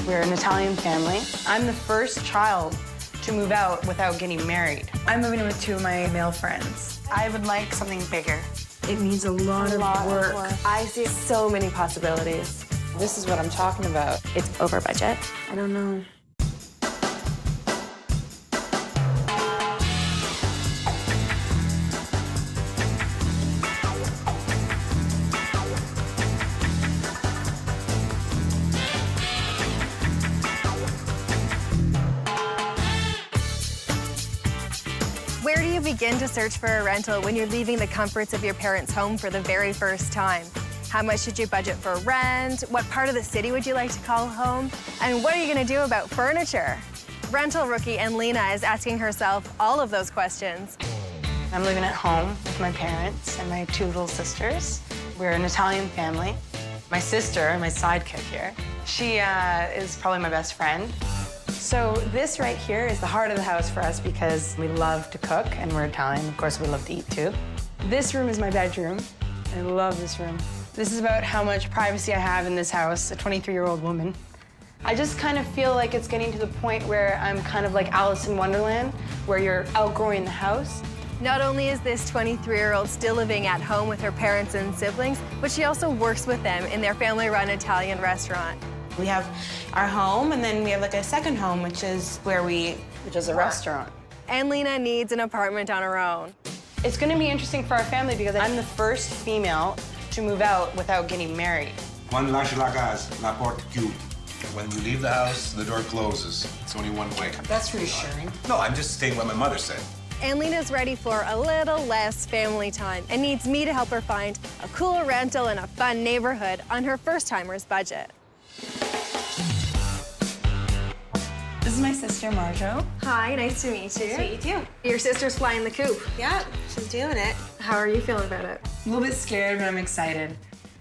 We're an Italian family. I'm the first child to move out without getting married. I'm moving in with 2 of my male friends. I would like something bigger. It needs a lot of work. I see so many possibilities. This is what I'm talking about. It's over budget. I don't know. Where do you begin to search for a rental when you're leaving the comforts of your parents' home for the very first time? How much should you budget for rent? What part of the city would you like to call home? And what are you going to do about furniture? Rental rookie Lena is asking herself all of those questions. I'm living at home with my parents and my 2 little sisters. We're an Italian family. My sister, my sidekick here, she is probably my best friend. So this right here is the heart of the house for us because we love to cook and we're Italian. Of course, we love to eat too. This room is my bedroom. I love this room. This is about how much privacy I have in this house, a 23-year-old woman. I just kind of feel like it's getting to the point where I'm kind of like Alice in Wonderland, where you're outgrowing the house. Not only is this 23-year-old still living at home with her parents and siblings, but she also works with them in their family-run Italian restaurant. We have our home, and then we have like a second home, which is a restaurant. And Lena needs an apartment on her own. It's gonna be interesting for our family because I'm the first female to move out without getting married. Quando lasci la casa, la porta chiude. When you leave the house, the door closes. It's only one way. That's reassuring. No, I'm just stating what my mother said. And Lena's ready for a little less family time and needs me to help her find a cool rental in a fun neighborhood on her first-timer's budget. This is my sister, Marjo. Hi, nice to meet you. Nice to meet you. Your sister's flying the coop. Yeah, she's doing it. How are you feeling about it? A little bit scared, but I'm excited.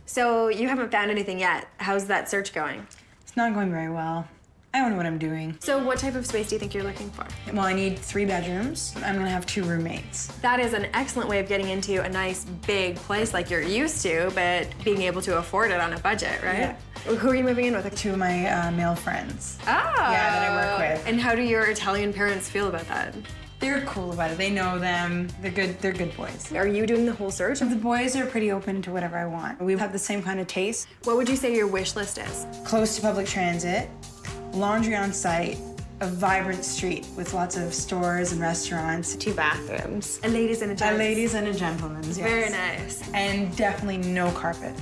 So you haven't found anything yet. How's that search going? It's not going very well. I don't know what I'm doing. So what type of space do you think you're looking for? Well, I need 3 bedrooms. I'm gonna have 2 roommates. That is an excellent way of getting into a nice big place like you're used to, but being able to afford it on a budget, right? Yeah. Who are you moving in with? 2 of my male friends. Oh. Yeah, that I work with. And how do your Italian parents feel about that? They're cool about it. They know them. They're good boys. Are you doing the whole search? The boys are pretty open to whatever I want. We have the same kind of taste. What would you say your wish list is? Close to public transit, laundry on site, a vibrant street with lots of stores and restaurants. 2 bathrooms. A ladies and a A gentleman. ladies and a gentleman's, yes. Very nice. And definitely no carpet.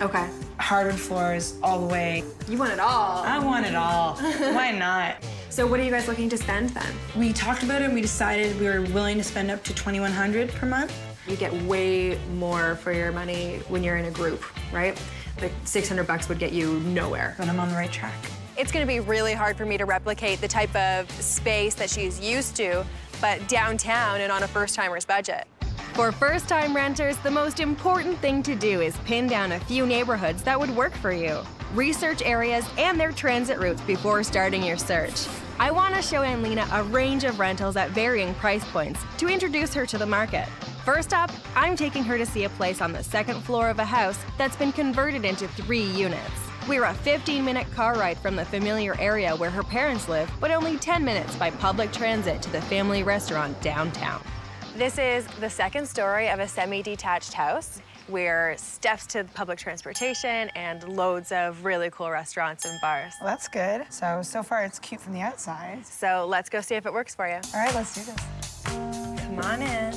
Okay. Hardwood floors all the way. You want it all. I want it all. Why not? So what are you guys looking to spend then? We talked about it and we decided we were willing to spend up to $2,100 per month. You get way more for your money when you're in a group, right? Like $600 would get you nowhere. But I'm on the right track. It's gonna be really hard for me to replicate the type of space that she's used to, but downtown and on a first-timer's budget. For first-time renters, the most important thing to do is pin down a few neighborhoods that would work for you. Research areas and their transit routes before starting your search. I want to show Lena a range of rentals at varying price points to introduce her to the market. First up, I'm taking her to see a place on the 2nd floor of a house that's been converted into 3 units. We're a 15-minute car ride from the familiar area where her parents live, but only 10 minutes by public transit to the family restaurant downtown. This is the 2nd story of a semi-detached house. We're steps to public transportation and loads of really cool restaurants and bars. Well, that's good. So far it's cute from the outside. So let's go see if it works for you. All right, let's do this. Come on in.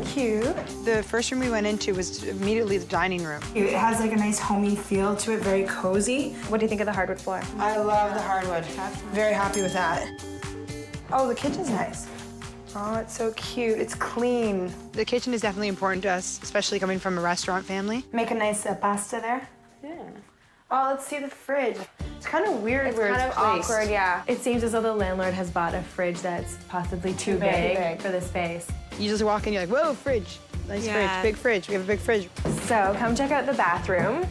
Cute. The first room we went into was immediately the dining room. It has like a nice homey feel to it, very cozy. What do you think of the hardwood floor? I love the hardwood. Very happy with that. Oh, the kitchen's nice. Oh, it's so cute. It's clean. The kitchen is definitely important to us, especially coming from a restaurant family. Make a nice pasta there. Yeah. Oh, let's see the fridge. It's kind of weird where kind it's of placed. awkward, yeah. It seems as though the landlord has bought a fridge that's possibly too big for the space. You just walk in, you're like, whoa, fridge. Nice fridge, big fridge. We have a big fridge. So come check out the bathroom.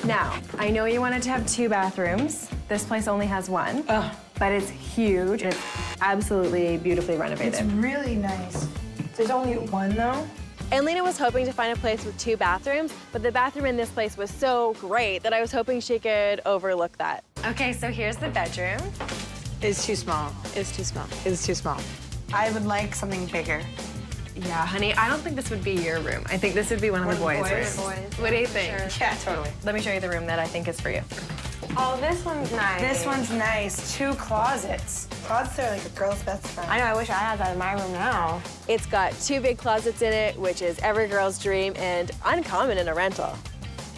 Now, I know you wanted to have 2 bathrooms. This place only has 1. Ugh. But it's huge. It's absolutely beautifully renovated. It's really nice. There's only 1 though. And Lena was hoping to find a place with 2 bathrooms, but the bathroom in this place was so great that I was hoping she could overlook that. Okay, so here's the bedroom. It's too small. It's too small. It's too small. I would like something bigger. Yeah, honey, I don't think this would be your room. I think this would be one of the boys' rooms. What do you think? Sure. Yeah, totally. Let me show you the room that I think is for you. Oh, this one's nice. This one's nice. 2 closets. Closets are like a girl's best friend. I know, I wish I had that in my room now. It's got 2 big closets in it, which is every girl's dream and uncommon in a rental.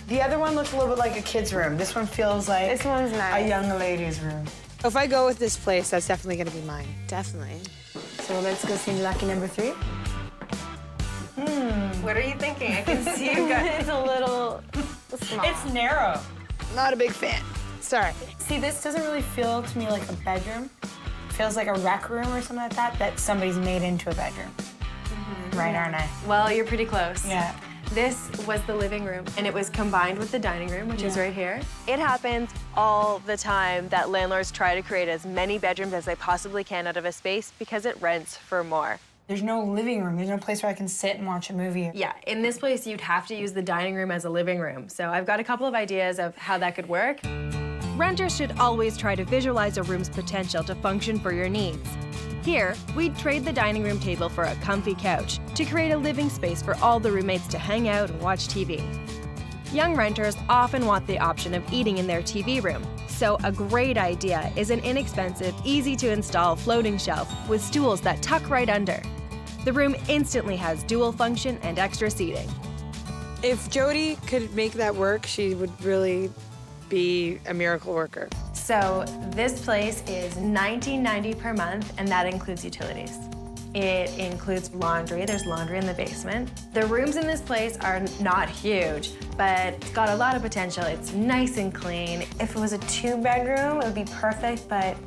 The other one looks a little bit like a kid's room. This one feels like This one's nice. a young lady's room. If I go with this place, that's definitely gonna be mine. Definitely. So let's go see lucky number 3. What are you thinking? I can see you got It's a little small. It's narrow. Not a big fan. Sorry. See, this doesn't really feel to me like a bedroom. It feels like a rec room or something like that somebody's made into a bedroom. Right, aren't I? Well, you're pretty close. Yeah. This was the living room, and it was combined with the dining room, which is right here. It happens all the time that landlords try to create as many bedrooms as they possibly can out of a space because it rents for more. There's no living room. There's no place where I can sit and watch a movie. Yeah, in this place, you'd have to use the dining room as a living room. So I've got a couple of ideas of how that could work. Renters should always try to visualize a room's potential to function for your needs. Here, we'd trade the dining room table for a comfy couch to create a living space for all the roommates to hang out and watch TV. Young renters often want the option of eating in their TV room, so a great idea is an inexpensive, easy-to-install floating shelf with stools that tuck right under. The room instantly has dual function and extra seating. If Jodi could make that work, she would really be a miracle worker. So this place is $19.90 per month, and that includes utilities. It includes laundry. There's laundry in the basement. The rooms in this place are not huge, but it's got a lot of potential. It's nice and clean. If it was a 2-bedroom, it would be perfect, but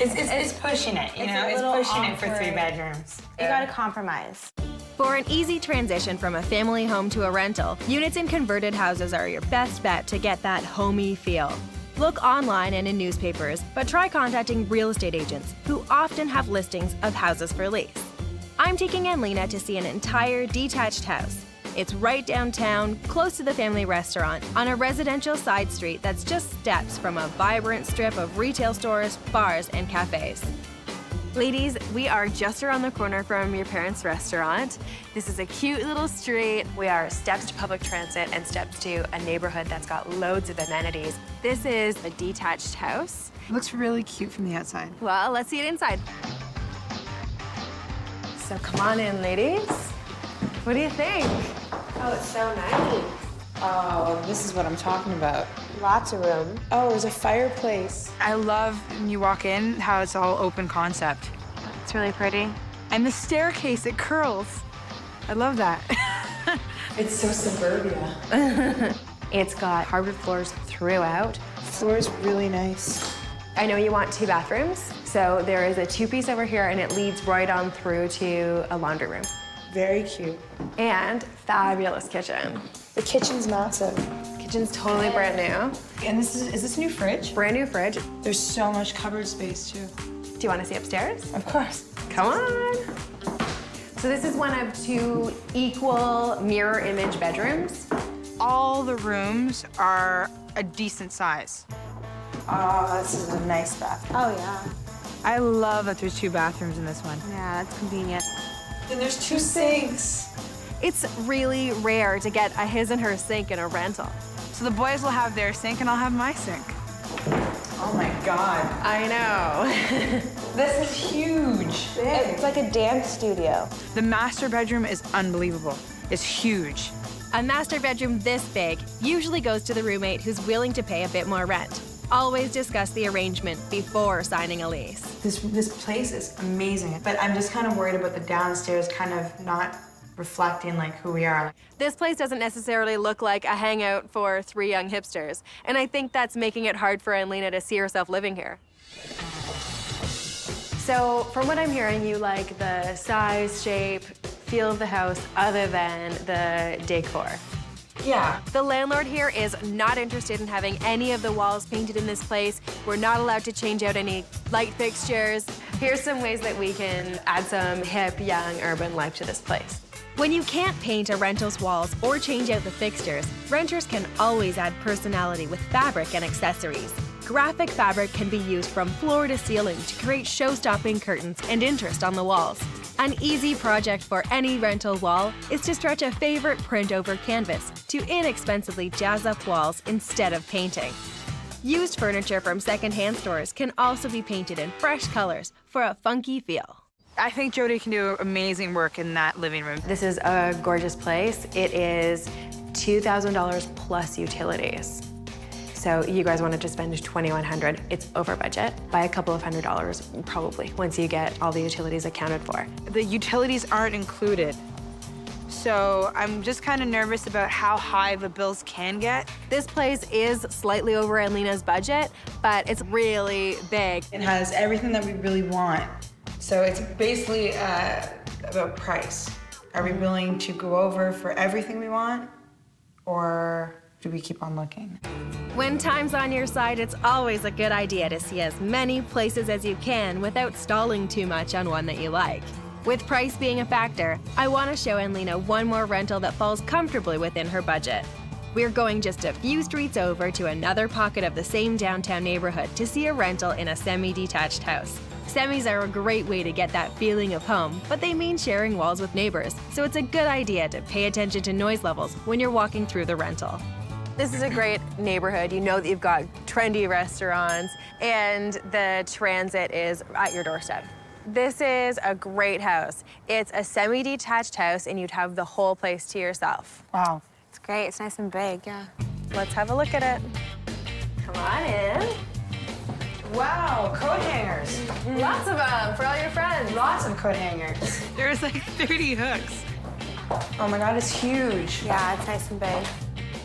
It's pushing it, you know? It's pushing it for 3 bedrooms. You gotta compromise. for an easy transition from a family home to a rental, units in converted houses are your best bet to get that homey feel. Look online and in newspapers, but try contacting real estate agents who often have listings of houses for lease. I'm taking Anlena to see an entire detached house. It's right downtown, close to the family restaurant, on a residential side street that's just steps from a vibrant strip of retail stores, bars, and cafes. Ladies, we are just around the corner from your parents' restaurant. This is a cute little street. We are steps to public transit and steps to a neighborhood that's got loads of amenities. This is a detached house. It looks really cute from the outside. Well, let's see it inside. So come on in, ladies. What do you think? Oh, it's so nice. Oh, this is what I'm talking about. Lots of room. Oh, there's a fireplace. I love when you walk in how it's all open concept. It's really pretty. And the staircase, it curls. I love that. It's so suburbia. It's got hardwood floors throughout. Floor's really nice. I know you want 2 bathrooms, so there is a 2-piece over here, and it leads right on through to a laundry room. Very cute. And fabulous kitchen. The kitchen's massive. Kitchen's totally brand new. And is this a new fridge? Brand new fridge. There's so much cupboard space, too. Do you want to see upstairs? Of course. Come on. So this is one of 2 equal mirror image bedrooms. All the rooms are a decent size. Oh, this is a nice bathroom. Oh, yeah. I love that there's 2 bathrooms in this one. Yeah, that's convenient. And there's 2 sinks. It's really rare to get a his and her sink in a rental. So the boys will have their sink and I'll have my sink. Oh my God. I know. This is huge. It's like a dance studio. The master bedroom is unbelievable. It's huge. A master bedroom this big usually goes to the roommate who's willing to pay a bit more rent. Always discuss the arrangement before signing a lease. This place is amazing, but I'm just kind of worried about the downstairs kind of not reflecting like who we are. This place doesn't necessarily look like a hangout for 3 young hipsters, and I think that's making it hard for Anlena to see herself living here. So from what I'm hearing, you like the size, shape, feel of the house other than the decor. Yeah. The landlord here is not interested in having any of the walls painted in this place. We're not allowed to change out any light fixtures. Here's some ways that we can add some hip, young, urban life to this place. When you can't paint a rental's walls or change out the fixtures, renters can always add personality with fabric and accessories. Graphic fabric can be used from floor to ceiling to create show-stopping curtains and interest on the walls. An easy project for any rental wall is to stretch a favorite print over canvas to inexpensively jazz up walls instead of painting. Used furniture from secondhand stores can also be painted in fresh colors for a funky feel. I think Jodi can do amazing work in that living room. This is a gorgeous place. It is $2,000 plus utilities. So you guys wanted to spend $2,100. It's over budget by a couple of $100 probably once you get all the utilities accounted for. The utilities aren't included. So I'm just kind of nervous about how high the bills can get. This place is slightly over Anlena's budget, but it's really big. It has everything that we really want. So it's basically about price. Are we willing to go over for everything we want, or do we keep on looking? When time's on your side, it's always a good idea to see as many places as you can without stalling too much on one that you like. With price being a factor, I want to show Anlena one more rental that falls comfortably within her budget. We're going just a few streets over to another pocket of the same downtown neighborhood to see a rental in a semi-detached house. Semis are a great way to get that feeling of home, but they mean sharing walls with neighbors, so it's a good idea to pay attention to noise levels when you're walking through the rental. This is a great neighborhood. You know that you've got trendy restaurants, and the transit is at your doorstep. This is a great house. It's a semi-detached house, and you'd have the whole place to yourself. Wow. It's great. It's nice and big, yeah. Let's have a look at it. Come on in. Wow, coat hangers. Lots of them for all your friends. Lots of coat hangers. There's like 30 hooks. Oh my God, it's huge. Yeah, it's nice and big.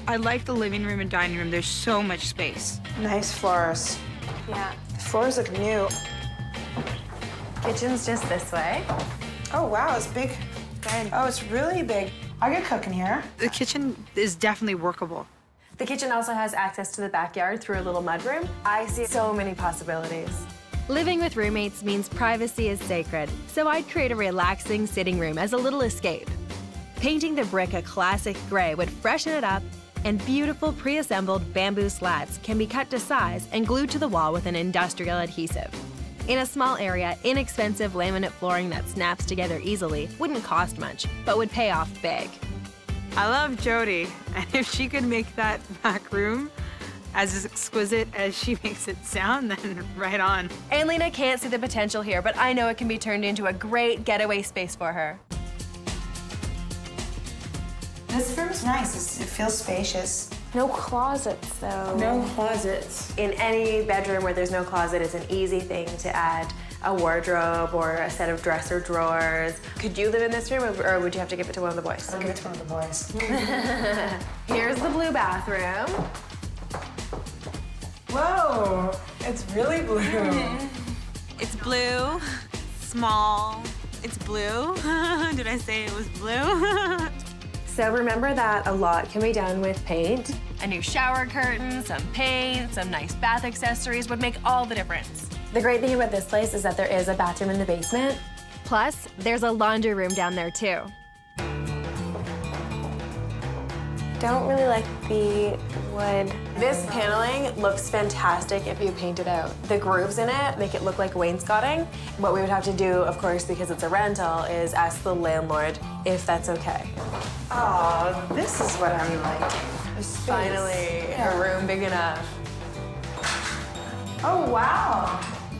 I like the living room and dining room. There's so much space. Nice floors. Yeah. The floors look new. Kitchen's just this way. Oh wow, it's big. Oh, it's really big. I could cook in here. The kitchen is definitely workable. The kitchen also has access to the backyard through a little mudroom. I see so many possibilities. Living with roommates means privacy is sacred, so I'd create a relaxing sitting room as a little escape. Painting the brick a classic gray would freshen it up, and beautiful pre-assembled bamboo slats can be cut to size and glued to the wall with an industrial adhesive. In a small area, inexpensive laminate flooring that snaps together easily wouldn't cost much, but would pay off big. I love Jodi, and if she could make that back room as exquisite as she makes it sound, then right on. Anlena can't see the potential here, but I know it can be turned into a great getaway space for her. This room's nice. It feels spacious. No closets, though. No closets. In any bedroom where there's no closet, it's an easy thing to add a wardrobe or a set of dresser drawers. Could you live in this room, or would you have to give it to one of the boys? I'll give it to one of the boys. Here's the blue bathroom. Whoa, it's really blue. It's blue, small, it's blue. Did I say it was blue? So remember that a lot can be done with paint. A new shower curtain, some paint, some nice bath accessories would make all the difference. The great thing about this place is that there is a bathroom in the basement. Plus, there's a laundry room down there too. Don't really like the wood. This paneling looks fantastic if you paint it out. The grooves in it make it look like wainscoting. What we would have to do, of course, because it's a rental, is ask the landlord if that's okay. Oh, this is what I'm liking. The space. Finally, a room big enough. Oh, wow.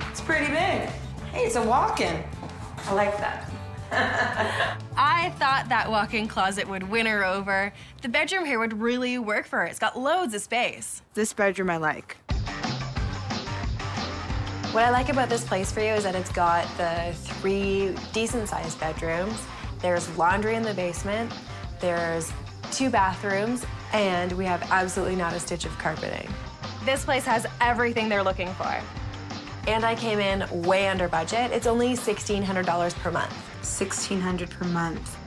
It's pretty big. Hey, it's a walk-in. I like that. I thought that walk-in closet would win her over. The bedroom here would really work for her. It's got loads of space. This bedroom I like. What I like about this place for you is that it's got the 3 decent-sized bedrooms. There's laundry in the basement. There's 2 bathrooms, and we have absolutely not a stitch of carpeting. This place has everything they're looking for. And I came in way under budget. It's only $1,600 per month. $1,600 per month.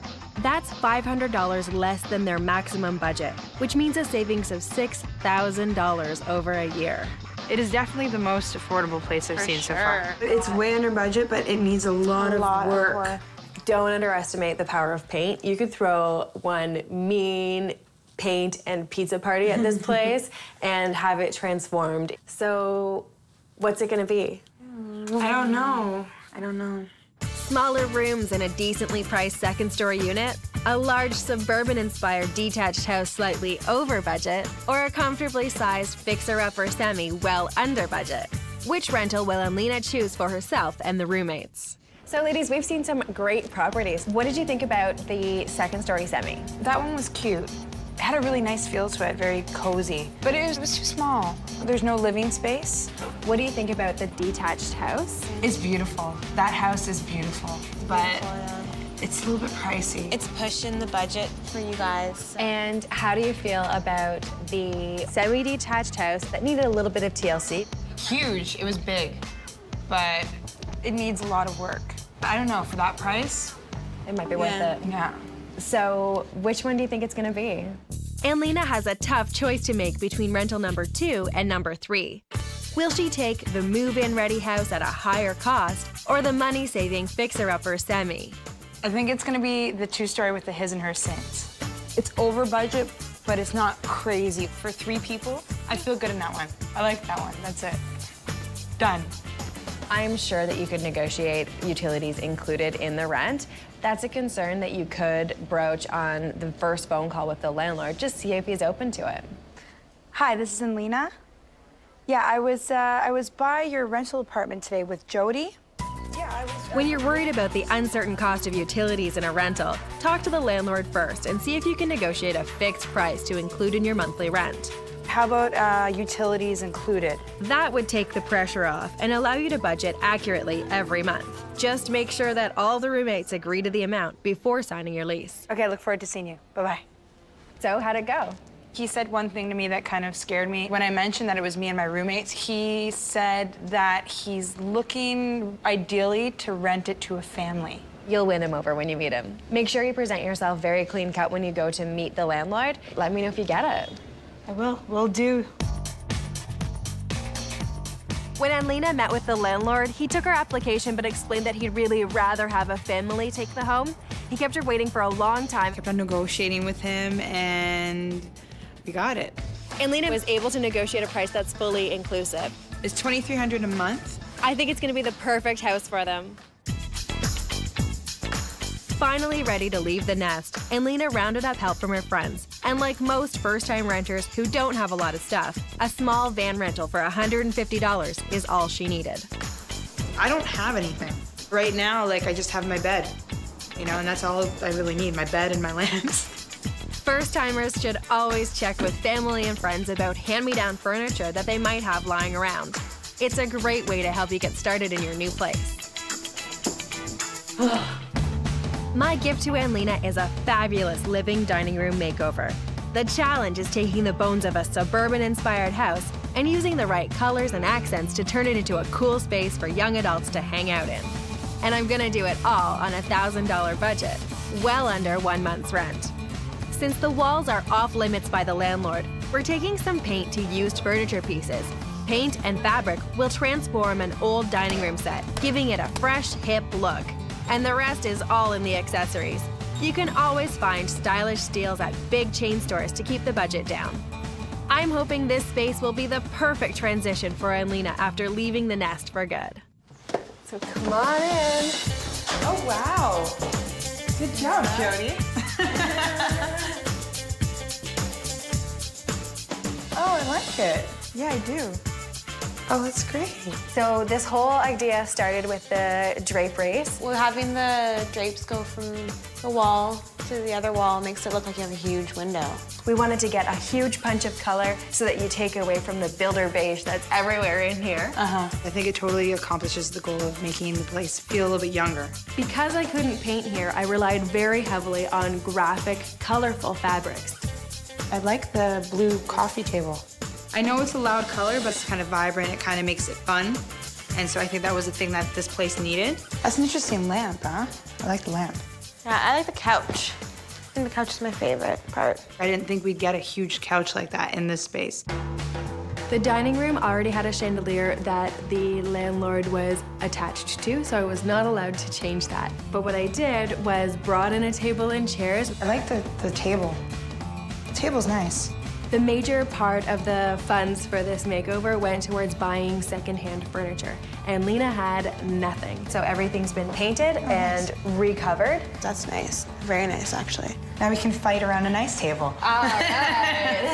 That's $500 less than their maximum budget, which means a savings of $6,000 over a year. It is definitely the most affordable place I've seen so far. It's way under budget, but it needs a lot of work. Don't underestimate the power of paint. You could throw one mean paint and pizza party at this place and have it transformed. So what's it gonna be? I don't know. I don't know. Smaller rooms in a decently priced second-story unit, a large suburban-inspired detached house slightly over budget, or a comfortably sized fixer-upper semi well under budget. Which rental will Anlena choose for herself and the roommates? So ladies, we've seen some great properties. What did you think about the second-story semi? That one was cute. It had a really nice feel to it, very cozy. But it was too small. There's no living space. What do you think about the detached house? It's beautiful. That house is beautiful, but it's a little bit pricey. It's pushing the budget for you guys. And how do you feel about the semi-detached house that needed a little bit of TLC? Huge. It was big, but it needs a lot of work. I don't know, for that price, It might be worth it. yeah. So which one do you think it's gonna be? Anlena has a tough choice to make between rental number 2 and number 3. Will she take the move-in ready house at a higher cost or the money-saving fixer-upper semi? I think it's gonna be the two-story with the his and her sinks. It's over budget, but it's not crazy. For 3 people, I feel good in that one. I like that one, that's it. Done. I'm sure that you could negotiate utilities included in the rent. That's a concern that you could broach on the first phone call with the landlord. Just see if he's open to it. Hi, this is Anlena. Yeah, I was by your rental apartment today with Jodi. When you're worried about the uncertain cost of utilities in a rental, talk to the landlord first and see if you can negotiate a fixed price to include in your monthly rent. How about utilities included? That would take the pressure off and allow you to budget accurately every month. Just make sure that all the roommates agree to the amount before signing your lease. Okay, I look forward to seeing you. Bye-bye. So how'd it go? He said one thing to me that kind of scared me. When I mentioned that it was me and my roommates, he said that he's looking ideally to rent it to a family. You'll win him over when you meet him. Make sure you present yourself very clean cut when you go to meet the landlord. Let me know if you get it. I will do. When Anlena met with the landlord, he took her application but explained that he'd really rather have a family take the home. He kept her waiting for a long time. Kept on negotiating with him, and we got it. Anlena was able to negotiate a price that's fully inclusive. It's $2,300 a month. I think it's gonna be the perfect house for them. Finally ready to leave the nest, Anlena rounded up help from her friends. And like most first-time renters who don't have a lot of stuff, a small van rental for $150 is all she needed. I don't have anything. Right now, I just have my bed, and that's all I really need, my bed and my lamps. First-timers should always check with family and friends about hand-me-down furniture that they might have lying around. It's a great way to help you get started in your new place. My gift to Anlena is a fabulous living dining room makeover. The challenge is taking the bones of a suburban-inspired house and using the right colors and accents to turn it into a cool space for young adults to hang out in. And I'm gonna do it all on a $1,000 budget, well under 1 month's rent. Since the walls are off limits by the landlord, we're taking some paint to used furniture pieces. Paint and fabric will transform an old dining room set, giving it a fresh, hip look. And the rest is all in the accessories. You can always find stylish steals at big chain stores to keep the budget down. I'm hoping this space will be the perfect transition for Anlena after leaving the nest for good. So come on in. Oh, wow. Good job, Jodi. Oh, I like it. Yeah, I do. Oh, that's great. So this whole idea started with the draperies. Well, having the drapes go from the wall to the other wall makes it look like you have a huge window. We wanted to get a huge punch of color so that you take away from the builder beige that's everywhere in here. I think it totally accomplishes the goal of making the place feel a little bit younger. Because I couldn't paint here, I relied very heavily on graphic, colorful fabrics. I like the blue coffee table. I know it's a loud color, but it's kind of vibrant. It kind of makes it fun. And so I think that was the thing that this place needed. That's an interesting lamp, huh? I like the lamp. Yeah, I like the couch. I think the couch is my favorite part. I didn't think we'd get a huge couch like that in this space. The dining room already had a chandelier that the landlord was attached to, so I was not allowed to change that. But what I did was brought in a table and chairs. I like the table. The table's nice. The major part of the funds for this makeover went towards buying secondhand furniture, and Lena had nothing. So everything's been painted and recovered. That's nice. Very nice, actually. Now we can fight around a nice table. All right.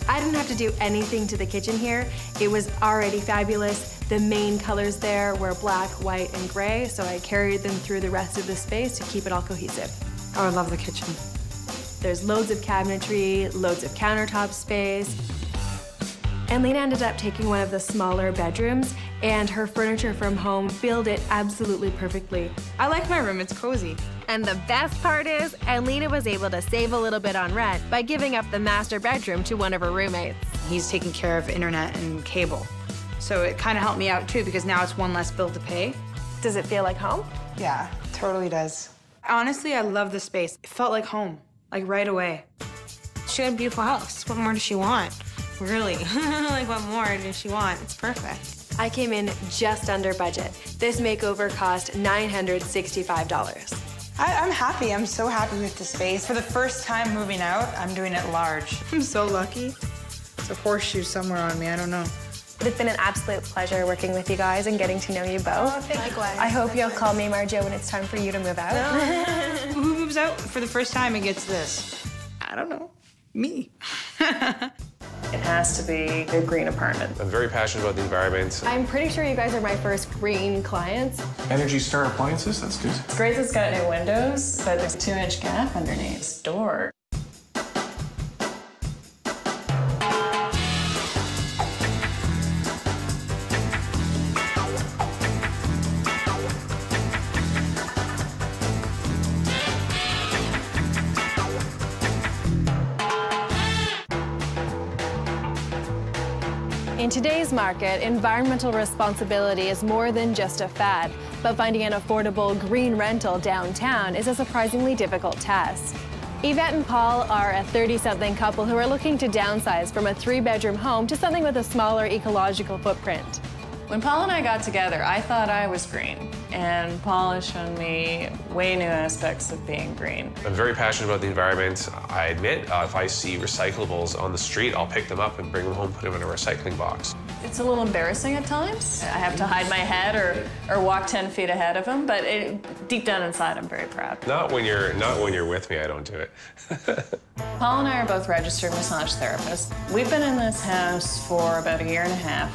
I didn't have to do anything to the kitchen here. It was already fabulous. The main colors there were black, white, and gray, so I carried them through the rest of the space to keep it all cohesive. Oh, I love the kitchen. There's loads of cabinetry, loads of countertop space. And Lena ended up taking one of the smaller bedrooms, and her furniture from home filled it absolutely perfectly. I like my room, it's cozy. And the best part is, Lena was able to save a little bit on rent by giving up the master bedroom to one of her roommates. He's taking care of internet and cable. So it kind of helped me out too, because now it's one less bill to pay. Does it feel like home? Yeah, totally does. Honestly, I love the space. It felt like home, like right away. She had a beautiful house. What more does she want? Really? Like, what more does she want? It's perfect. I came in just under budget. This makeover cost $965. I'm happy. I'm so happy with the space. For the first time moving out, I'm doing it large. I'm so lucky. There's a horseshoe somewhere on me. I don't know. It's been an absolute pleasure working with you guys and getting to know you both. Oh, thank you. I hope you'll call me Marjo when it's time for you to move out. Who moves out for the first time and gets this? I don't know. Me. It has to be a green apartment. I'm very passionate about the environment. I'm pretty sure you guys are my first green clients. Energy Star appliances, that's good. It's great that it's got new windows, but there's a 2-inch gap underneath this door. In today's market, environmental responsibility is more than just a fad, but finding an affordable green rental downtown is a surprisingly difficult task. Yvette and Paul are a 30-something couple who are looking to downsize from a 3-bedroom home to something with a smaller ecological footprint. When Paul and I got together, I thought I was green, and Paul has shown me way new aspects of being green. I'm very passionate about the environment. I admit, if I see recyclables on the street, I'll pick them up and bring them home, put them in a recycling box. It's a little embarrassing at times. I have to hide my head or walk 10 feet ahead of him, but deep down inside, I'm very proud. Not when you're with me, I don't do it. Paul and I are both registered massage therapists. We've been in this house for about 1.5 years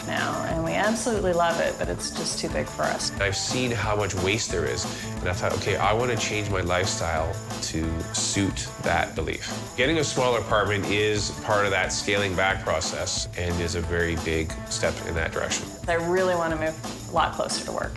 now, and we absolutely love it, but it's just too big for us. I've seen how much waste there is, and I thought, okay, I want to change my lifestyle to suit that belief. Getting a smaller apartment is part of that scaling back process and is a very big step in that direction. I really want to move a lot closer to work.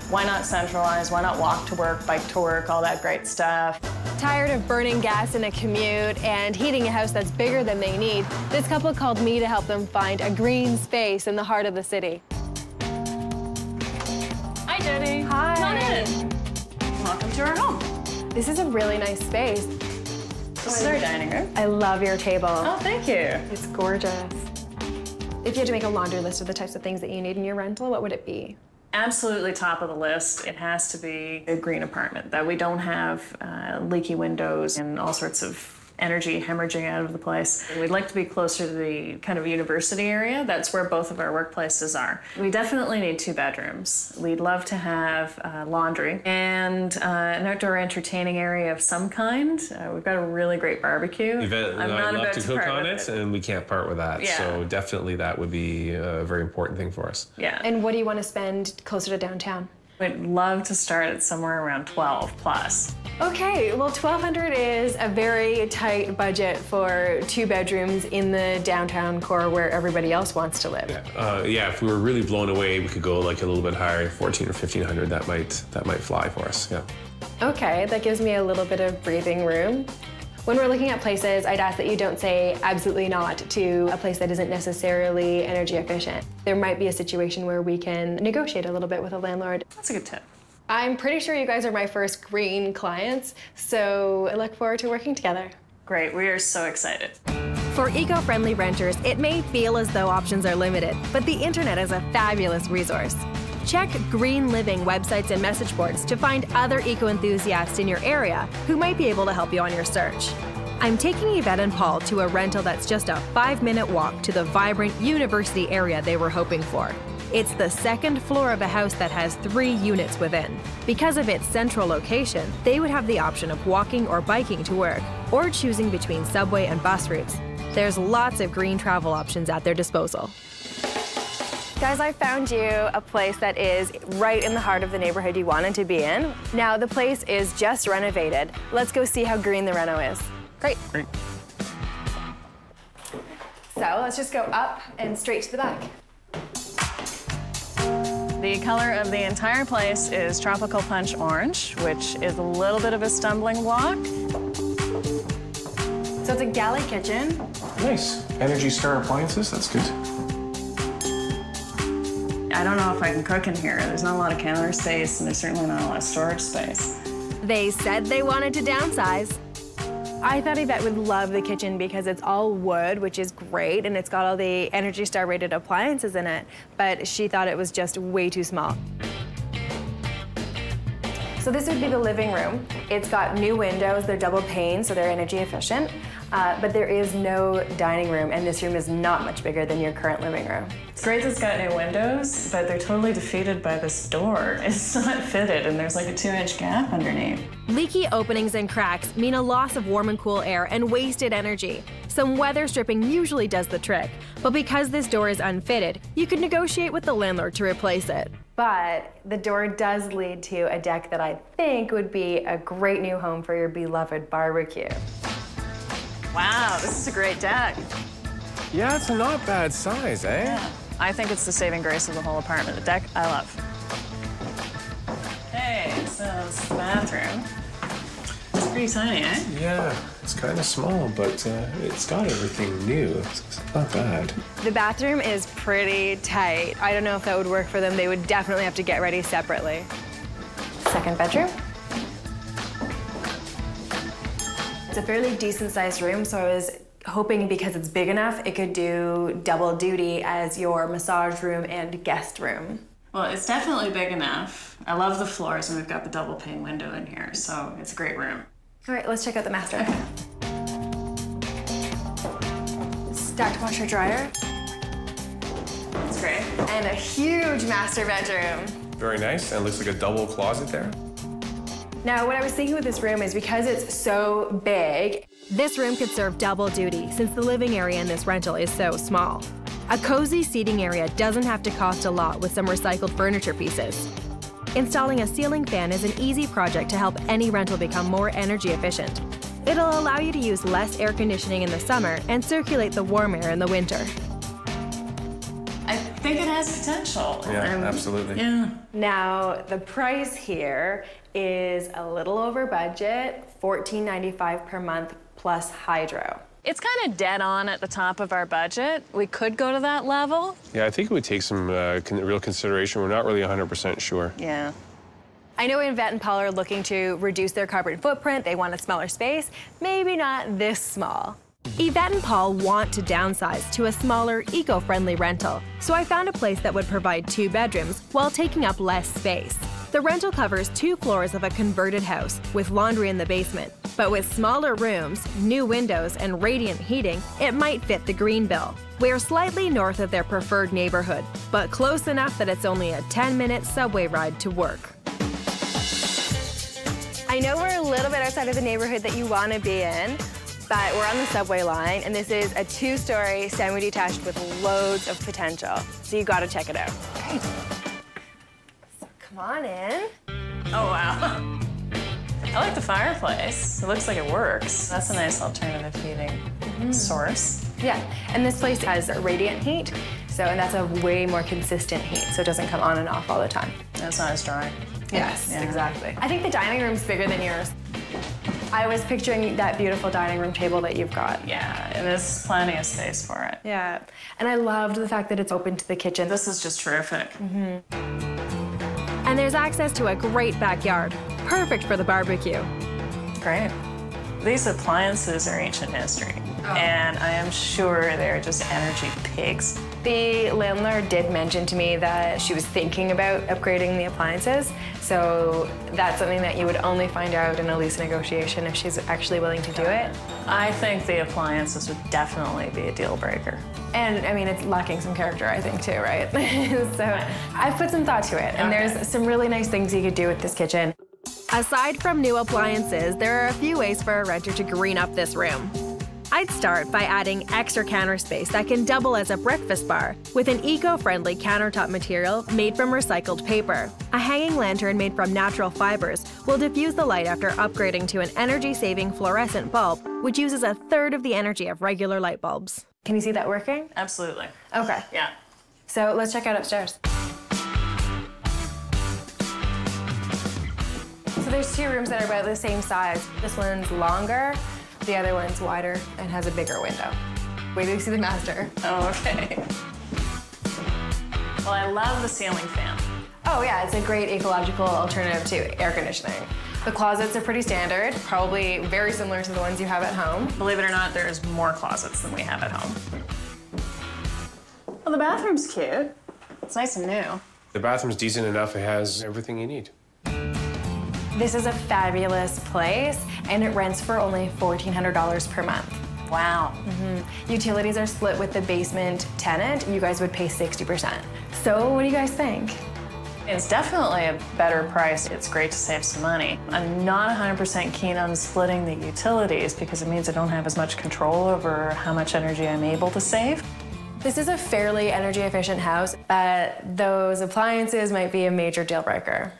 Why not centralize? Why not walk to work, bike to work, all that great stuff? Tired of burning gas in a commute and heating a house that's bigger than they need, this couple called me to help them find a green space in the heart of the city. Hi, Jodi. Hi. Come on in. Welcome to our home. This is a really nice space. This is our dining room. I love your table. Oh, thank you. It's gorgeous. If you had to make a laundry list of the types of things that you need in your rental, what would it be? Absolutely top of the list. It has to be a green apartment, that we don't have leaky windows and all sorts of energy hemorrhaging out of the place. We'd like to be closer to the kind of university area. That's where both of our workplaces are. We definitely need 2 bedrooms. We'd love to have laundry and an outdoor entertaining area of some kind. We've got a really great barbecue. Yvette and I love to cook on it, and we can't part with that. Yeah. So definitely that would be a very important thing for us. Yeah. And what do you want to spend closer to downtown? We'd love to start at somewhere around 12 plus. Okay, well, $1,200 is a very tight budget for 2 bedrooms in the downtown core where everybody else wants to live. Yeah, if we were really blown away, we could go like a little bit higher, 1,400 or 1,500. That might fly for us. Yeah. Okay, that gives me a little bit of breathing room. When we're looking at places, I'd ask that you don't say absolutely not to a place that isn't necessarily energy efficient. There might be a situation where we can negotiate a little bit with a landlord. That's a good tip. I'm pretty sure you guys are my first green clients, so I look forward to working together. Great, we are so excited. For eco-friendly renters, it may feel as though options are limited, but the internet is a fabulous resource. Check green living websites and message boards to find other eco-enthusiasts in your area who might be able to help you on your search. I'm taking Yvette and Paul to a rental that's just a 5-minute walk to the vibrant university area they were hoping for. It's the second floor of a house that has 3 units within. Because of its central location, they would have the option of walking or biking to work, or choosing between subway and bus routes. There's lots of green travel options at their disposal. Guys, I found you a place that is right in the heart of the neighborhood you wanted to be in. Now, the place is just renovated. Let's go see how green the reno is. Great. So let's just go up and straight to the back. The color of the entire place is Tropical Punch Orange, which is a little bit of a stumbling block. So it's a galley kitchen. Nice. Energy Star appliances, that's good. I don't know if I can cook in here. There's not a lot of counter space, and there's certainly not a lot of storage space. They said they wanted to downsize. I thought Yvette would love the kitchen because it's all wood, which is great, and it's got all the Energy Star rated appliances in it, but she thought it was just way too small. So this would be the living room. It's got new windows, they're double pane, so they're energy efficient, but there is no dining room, and this room is not much bigger than your current living room. It's great that it's got new windows, but they're totally defeated by this door. It's not fitted, and there's like a 2-inch gap underneath. Leaky openings and cracks mean a loss of warm and cool air and wasted energy. Some weather stripping usually does the trick, but because this door is unfitted, you could negotiate with the landlord to replace it. But the door does lead to a deck that I think would be a great new home for your beloved barbecue. Wow, this is a great deck. Yeah, it's a not bad size, eh? Yeah. I think it's the saving grace of the whole apartment. The deck, I love. Okay, so this is the bathroom. It's pretty tiny, eh? Yeah, it's kind of small, but it's got everything new. It's not bad. The bathroom is pretty tight. I don't know if that would work for them. They would definitely have to get ready separately. Second bedroom. It's a fairly decent-sized room, so I was hoping because it's big enough, it could do double duty as your massage room and guest room. Well, it's definitely big enough. I love the floors, and we've got the double pane window in here, so it's a great room. All right, let's check out the master. Stacked washer dryer. It's great. And a huge master bedroom. Very nice, and it looks like a double closet there. Now, what I was thinking with this room is because it's so big, this room could serve double duty since the living area in this rental is so small. A cozy seating area doesn't have to cost a lot with some recycled furniture pieces. Installing a ceiling fan is an easy project to help any rental become more energy efficient. It'll allow you to use less air conditioning in the summer and circulate the warm air in the winter. I think it has potential. Yeah, absolutely. Yeah. Now, the price here is a little over budget, $14.95 per month plus hydro. It's kind of dead on at the top of our budget. We could go to that level. Yeah, I think it would take some real consideration. We're not really 100% sure. Yeah. I know Yvette and Paul are looking to reduce their carbon footprint. They want a smaller space, maybe not this small. Yvette and Paul want to downsize to a smaller, eco-friendly rental, so I found a place that would provide 2 bedrooms while taking up less space. The rental covers 2 floors of a converted house with laundry in the basement, but with smaller rooms, new windows, and radiant heating, it might fit the green bill. We're slightly north of their preferred neighborhood, but close enough that it's only a 10-minute subway ride to work. I know we're a little bit outside of the neighborhood that you want to be in, but we're on the subway line, and this is a 2-story semi-detached with loads of potential. So you got to check it out. Okay. So come on in. Oh, wow. I like the fireplace. It looks like it works. That's a nice alternative heating source. Yeah, and this place has radiant heat, and that's a way more consistent heat, so it doesn't come on and off all the time. It's not as dry. Yes, Yeah. exactly. I think the dining room's bigger than yours. I was picturing that beautiful dining room table that you've got. Yeah, and there's plenty of space for it. Yeah, and I loved the fact that it's open to the kitchen. This is just terrific. And there's access to a great backyard, perfect for the barbecue. Great. These appliances are ancient history. and I am sure they're just energy pigs. The landlord did mention to me that she was thinking about upgrading the appliances, so that's something that you would only find out in a lease negotiation if she's actually willing to do it. I think the appliances would definitely be a deal breaker. And I mean, it's lacking some character, I think, too, right? So I've put some thought to it, and there's some really nice things you could do with this kitchen. Aside from new appliances, there are a few ways for a renter to green up this room. I'd start by adding extra counter space that can double as a breakfast bar with an eco-friendly countertop material made from recycled paper. A hanging lantern made from natural fibers will diffuse the light after upgrading to an energy-saving fluorescent bulb, which uses 1/3 of the energy of regular light bulbs. Can you see that working? Absolutely. Okay. Yeah. So let's check out upstairs. So there's 2 rooms that are about the same size. This one's longer, the other one's wider and has a bigger window. Wait till you see the master. Oh, okay. Well, I love the ceiling fan. Oh yeah, it's a great ecological alternative to air conditioning. The closets are pretty standard, probably very similar to the ones you have at home. Believe it or not, there's more closets than we have at home. Well, the bathroom's cute. It's nice and new. The bathroom's decent enough. It has everything you need. This is a fabulous place, and it rents for only $1,400 per month. Wow. Utilities are split with the basement tenant. You guys would pay 60%. So what do you guys think? It's definitely a better price. It's great to save some money. I'm not 100% keen on splitting the utilities because it means I don't have as much control over how much energy I'm able to save. This is a fairly energy efficient house, but those appliances might be a major deal breaker.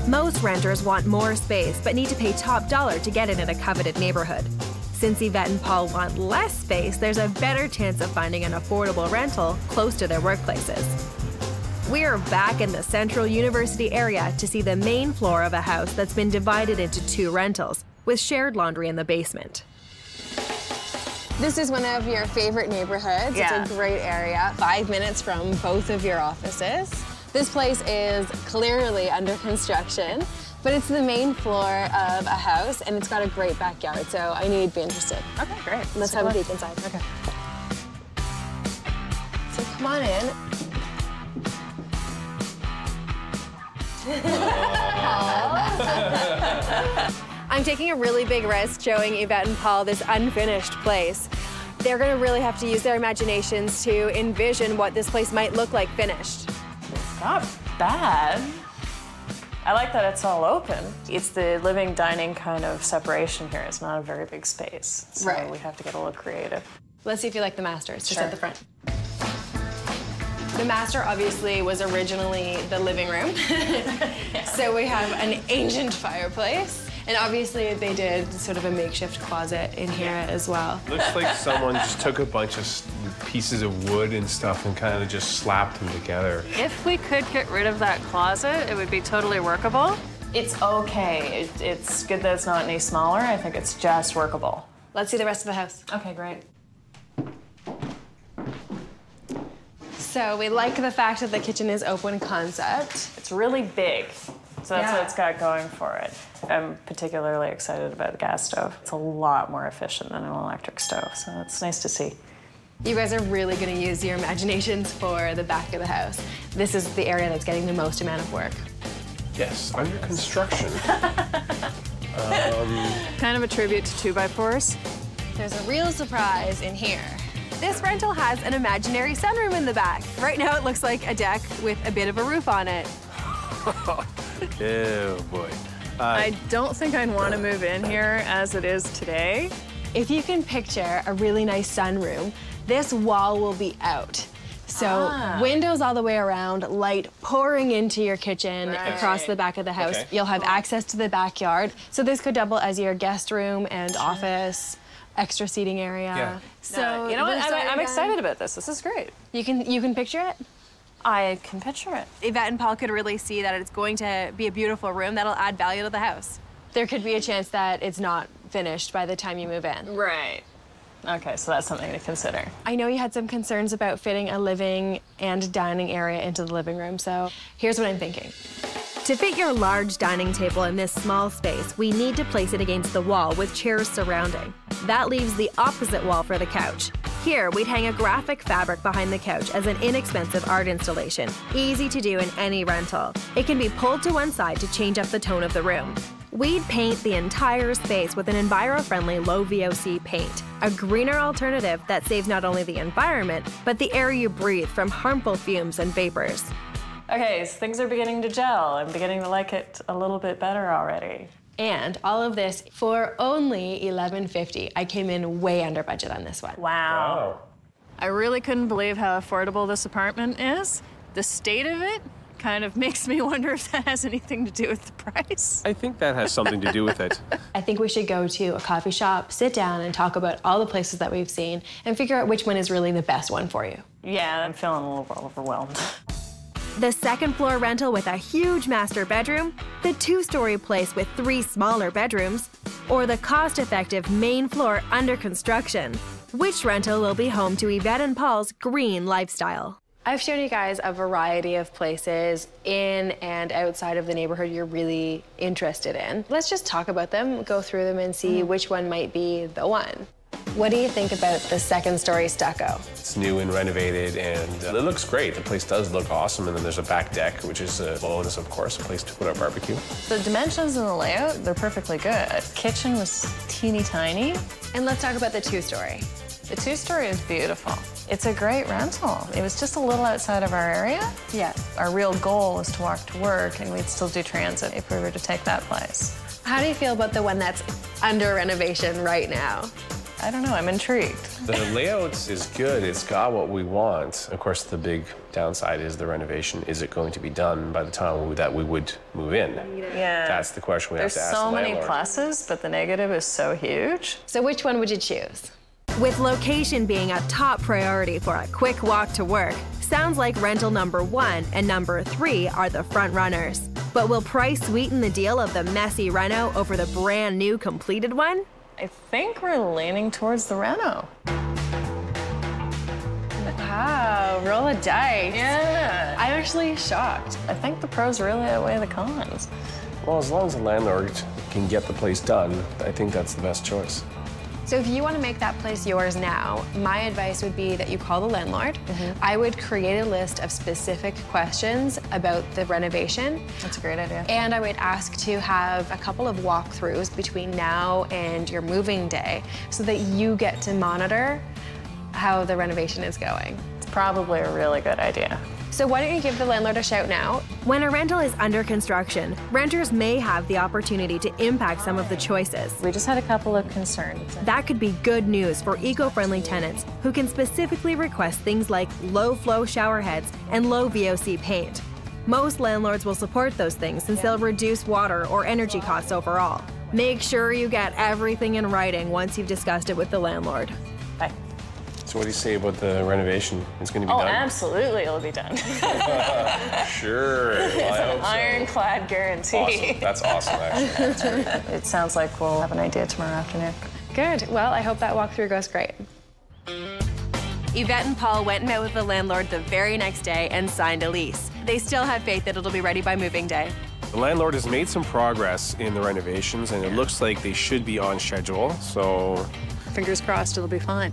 Most renters want more space, but need to pay top dollar to get in a coveted neighborhood. Since Yvette and Paul want less space, there's a better chance of finding an affordable rental close to their workplaces. We're back in the central university area to see the main floor of a house that's been divided into 2 rentals, with shared laundry in the basement. This is one of your favorite neighborhoods. Yeah. It's a great area, 5 minutes from both of your offices. This place is clearly under construction, but it's the main floor of a house, and it's got a great backyard, so I knew you'd be interested. Okay, great. Let's have a peek inside. Okay. So come on in. I'm taking a really big risk showing Yvette and Paul this unfinished place. They're gonna really have to use their imaginations to envision what this place might look like finished. Not bad. I like that it's all open. It's the living, dining kind of separation here. It's not a very big space, so Right. we have to get a little creative. Let's see if you like the master. It's just Sure. at the front. The master obviously was originally the living room. So we have an ancient fireplace. And obviously they did sort of a makeshift closet in here as well. Looks like someone just took a bunch of pieces of wood and stuff and kind of just slapped them together. If we could get rid of that closet, it would be totally workable. It's okay. It's good that it's not any smaller. I think it's just workable. Let's see the rest of the house. Okay, great. So we like the fact that the kitchen is open concept. It's really big, so that's Yeah. what it's got going for it. I'm particularly excited about the gas stove. It's a lot more efficient than an electric stove, so it's nice to see. You guys are really gonna use your imaginations for the back of the house. This is the area that's getting the most amount of work. Yes, under construction. Kind of a tribute to 2x4s. There's a real surprise in here. This rental has an imaginary sunroom in the back. Right now it looks like a deck with a bit of a roof on it. Oh boy. I don't think I'd want to move in here as it is today. If you can picture a really nice sunroom, this wall will be out. So windows all the way around, light pouring into your kitchen across the back of the house. Okay. You'll have access to the backyard. So this could double as your guest room and office, extra seating area. Yeah. So You know what? the I'm excited about this. This is great. You can picture it? I can picture it. Yvette and Paul could really see that it's going to be a beautiful room that'll add value to the house. There could be a chance that it's not finished by the time you move in. Right. Okay, so that's something to consider. I know you had some concerns about fitting a living and dining area into the living room, so here's what I'm thinking. To fit your large dining table in this small space, we need to place it against the wall with chairs surrounding. That leaves the opposite wall for the couch. Here, we'd hang a graphic fabric behind the couch as an inexpensive art installation, easy to do in any rental. It can be pulled to one side to change up the tone of the room. We'd paint the entire space with an enviro-friendly low VOC paint, a greener alternative that saves not only the environment, but the air you breathe from harmful fumes and vapors. Okay, so things are beginning to gel. I'm beginning to like it a little bit better already. And all of this for only $11.50. I came in way under budget on this one. Wow. I really couldn't believe how affordable this apartment is. The state of it kind of makes me wonder if that has anything to do with the price. I think that has something to do with it. I think we should go to a coffee shop, sit down, and talk about all the places that we've seen and figure out which one is really the best one for you. Yeah, I'm feeling a little overwhelmed. The second floor rental with a huge master bedroom, the two-story place with 3 smaller bedrooms, or the cost-effective main floor under construction. Which rental will be home to Yvette and Paul's green lifestyle? I've shown you guys a variety of places in and outside of the neighborhood you're really interested in. Let's just talk about them, go through them, and see which one might be the one. What do you think about the second-story stucco? It's new and renovated, and it looks great. The place does look awesome, and then there's a back deck, which is a bonus, of course, a place to put our barbecue. The dimensions and the layout, they're perfectly good. Kitchen was teeny tiny. And let's talk about the two-story. The two-story is beautiful. It's a great rental. It was just a little outside of our area. Yeah. Our real goal was to walk to work, and we'd still do transit if we were to take that place. How do you feel about the one that's under renovation right now? I don't know, I'm intrigued. The layout is good. It's got what we want. Of course, the big downside is the renovation. Is it going to be done by the time that we would move in? Yeah. That's the question we have to ask There's the so many landlord. pluses, but the negative is so huge. So which one would you choose? With location being a top priority for a quick walk to work, sounds like rental number 1 and number 3 are the front runners. But will price sweeten the deal of the messy reno over the brand new completed one? I think we're leaning towards the reno. Wow, roll a dice. Yeah. I'm actually shocked. I think the pros really outweigh the cons. Well, as long as the landlord can get the place done, I think that's the best choice. So if you want to make that place yours now, my advice would be that you call the landlord. I would create a list of specific questions about the renovation. That's a great idea. And I would ask to have a couple of walkthroughs between now and your moving day so that you get to monitor how the renovation is going. It's probably a really good idea. So why don't you give the landlord a shout now? When a rental is under construction, renters may have the opportunity to impact some of the choices. We just had a couple of concerns. That could be good news for eco-friendly tenants who can specifically request things like low-flow shower heads and low VOC paint. Most landlords will support those things since they'll reduce water or energy costs overall. Make sure you get everything in writing once you've discussed it with the landlord. Bye. So what do you say about the renovation? It's going to be done? Oh, absolutely it'll be done. Sure. Well, It's I an hope so. ironclad guarantee. Awesome. That's awesome, actually. That's very good. It sounds like we'll have an idea tomorrow afternoon. Good. Well, I hope that walkthrough goes great. Yvette and Paul went and met with the landlord the very next day and signed a lease. They still have faith that it'll be ready by moving day. The landlord has made some progress in the renovations, and it looks like they should be on schedule, so... Fingers crossed it'll be fine.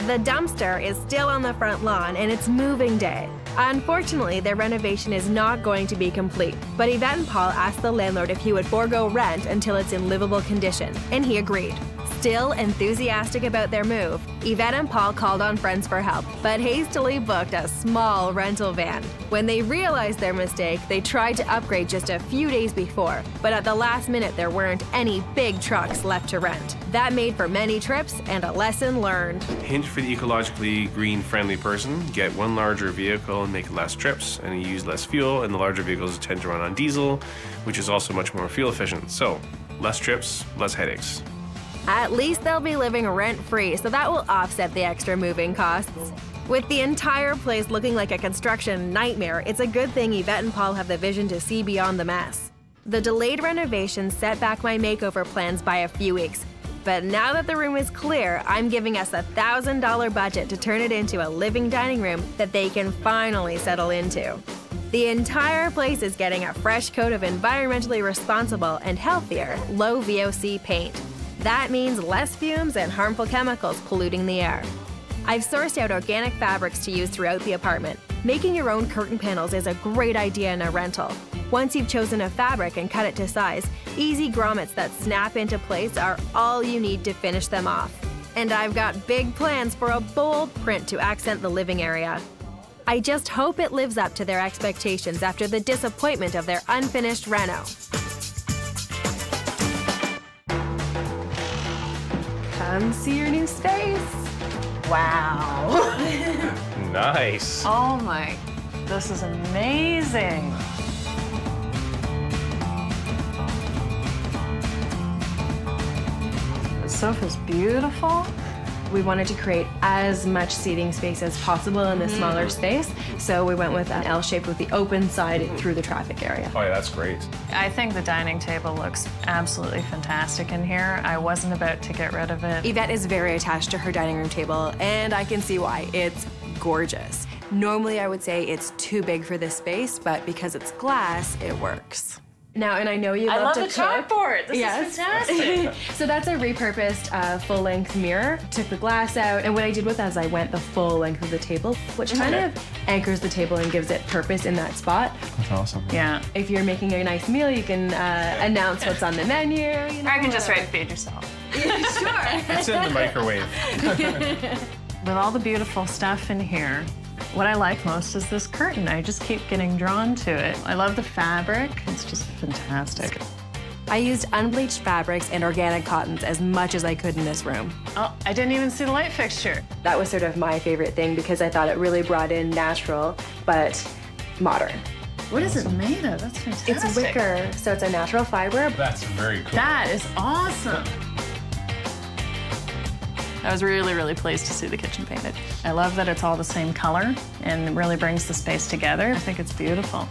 The dumpster is still on the front lawn and it's moving day. Unfortunately, their renovation is not going to be complete, but Yvette and Paul asked the landlord if he would forego rent until it's in livable condition, and he agreed. Still enthusiastic about their move, Yvette and Paul called on friends for help, but hastily booked a small rental van. When they realized their mistake, they tried to upgrade just a few days before, but at the last minute there weren't any big trucks left to rent. That made for many trips and a lesson learned. Hint for the ecologically green-friendly person: get one larger vehicle and make less trips, and you use less fuel, and the larger vehicles tend to run on diesel, which is also much more fuel efficient. So, less trips, less headaches. At least they'll be living rent-free, so that will offset the extra moving costs. With the entire place looking like a construction nightmare, it's a good thing Yvette and Paul have the vision to see beyond the mess. The delayed renovation set back my makeover plans by a few weeks, But now that the room is clear, I'm giving us a $1,000 budget to turn it into a living dining room that they can finally settle into. The entire place is getting a fresh coat of environmentally responsible and healthier low VOC paint. That means less fumes and harmful chemicals polluting the air. I've sourced out organic fabrics to use throughout the apartment. Making your own curtain panels is a great idea in a rental. Once you've chosen a fabric and cut it to size, easy grommets that snap into place are all you need to finish them off. And I've got big plans for a bold print to accent the living area. I just hope it lives up to their expectations after the disappointment of their unfinished reno. Come see your new space. Wow. Nice. Oh my, this is amazing. The sofa's beautiful. We wanted to create as much seating space as possible in the smaller space, so we went with an L shape with the open side through the traffic area. Oh yeah, that's great. I think the dining table looks absolutely fantastic in here. I wasn't about to get rid of it. Yvette is very attached to her dining room table, and I can see why. It's gorgeous. Normally, I would say it's too big for this space, but because it's glass, it works. Now, and I know you love to cook. I love the chalkboard. This is fantastic. So that's a repurposed full-length mirror. Took the glass out, and what I did with that is I went the full length of the table, which kind of anchors the table and gives it purpose in that spot. That's awesome. Yeah. If you're making a nice meal, you can announce what's on the menu. You know, Or I can just write feed yourself. Sure. It's in the microwave. With all the beautiful stuff in here, what I like most is this curtain. I just keep getting drawn to it. I love the fabric. It's just fantastic. I used unbleached fabrics and organic cottons as much as I could in this room. Oh, I didn't even see the light fixture. That was sort of my favorite thing because I thought it really brought in natural, but modern. What is it made of? That's fantastic. It's wicker, so it's a natural fiber. That's very cool. That is awesome. I was really, really pleased to see the kitchen painted. I love that it's all the same color and really brings the space together. I think it's beautiful.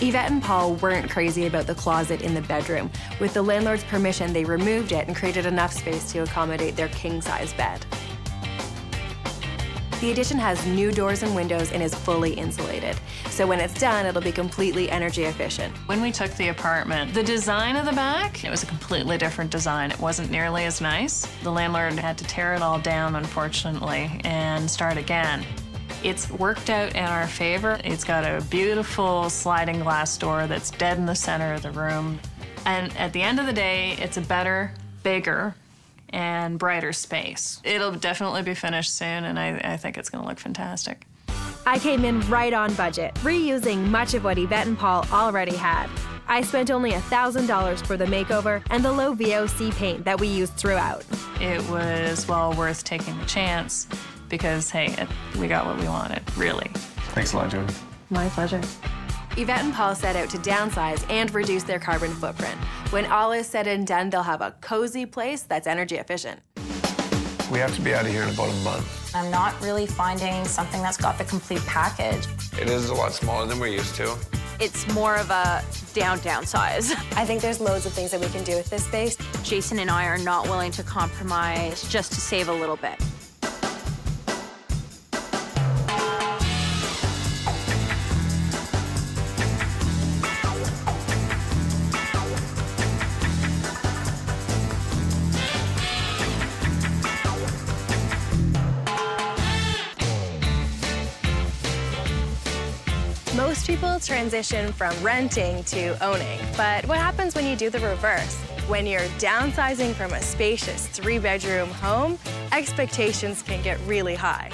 Yvette and Paul weren't crazy about the closet in the bedroom. With the landlord's permission, they removed it and created enough space to accommodate their king-size bed. The addition has new doors and windows and is fully insulated. So when it's done, it'll be completely energy efficient. When we took the apartment, the design of the back, it was a completely different design. It wasn't nearly as nice. The landlord had to tear it all down, unfortunately, and start again. It's worked out in our favor. It's got a beautiful sliding glass door that's dead in the center of the room. And at the end of the day, it's a better, bigger, and brighter space. It'll definitely be finished soon, and I think it's gonna look fantastic. I came in right on budget, reusing much of what Yvette and Paul already had. I spent only $1,000 for the makeover and the low VOC paint that we used throughout. It was well worth taking the chance because, hey, we got what we wanted, really. Thanks a lot, Jodi. My pleasure. Yvette and Paul set out to downsize and reduce their carbon footprint. When all is said and done, they'll have a cozy place that's energy efficient. We have to be out of here in about a month. I'm not really finding something that's got the complete package. It is a lot smaller than we're used to. It's more of a downsize. I think there's loads of things that we can do with this space. Jason and I are not willing to compromise just to save a little bit. Most people transition from renting to owning, but what happens when you do the reverse? When you're downsizing from a spacious 3-bedroom home, expectations can get really high.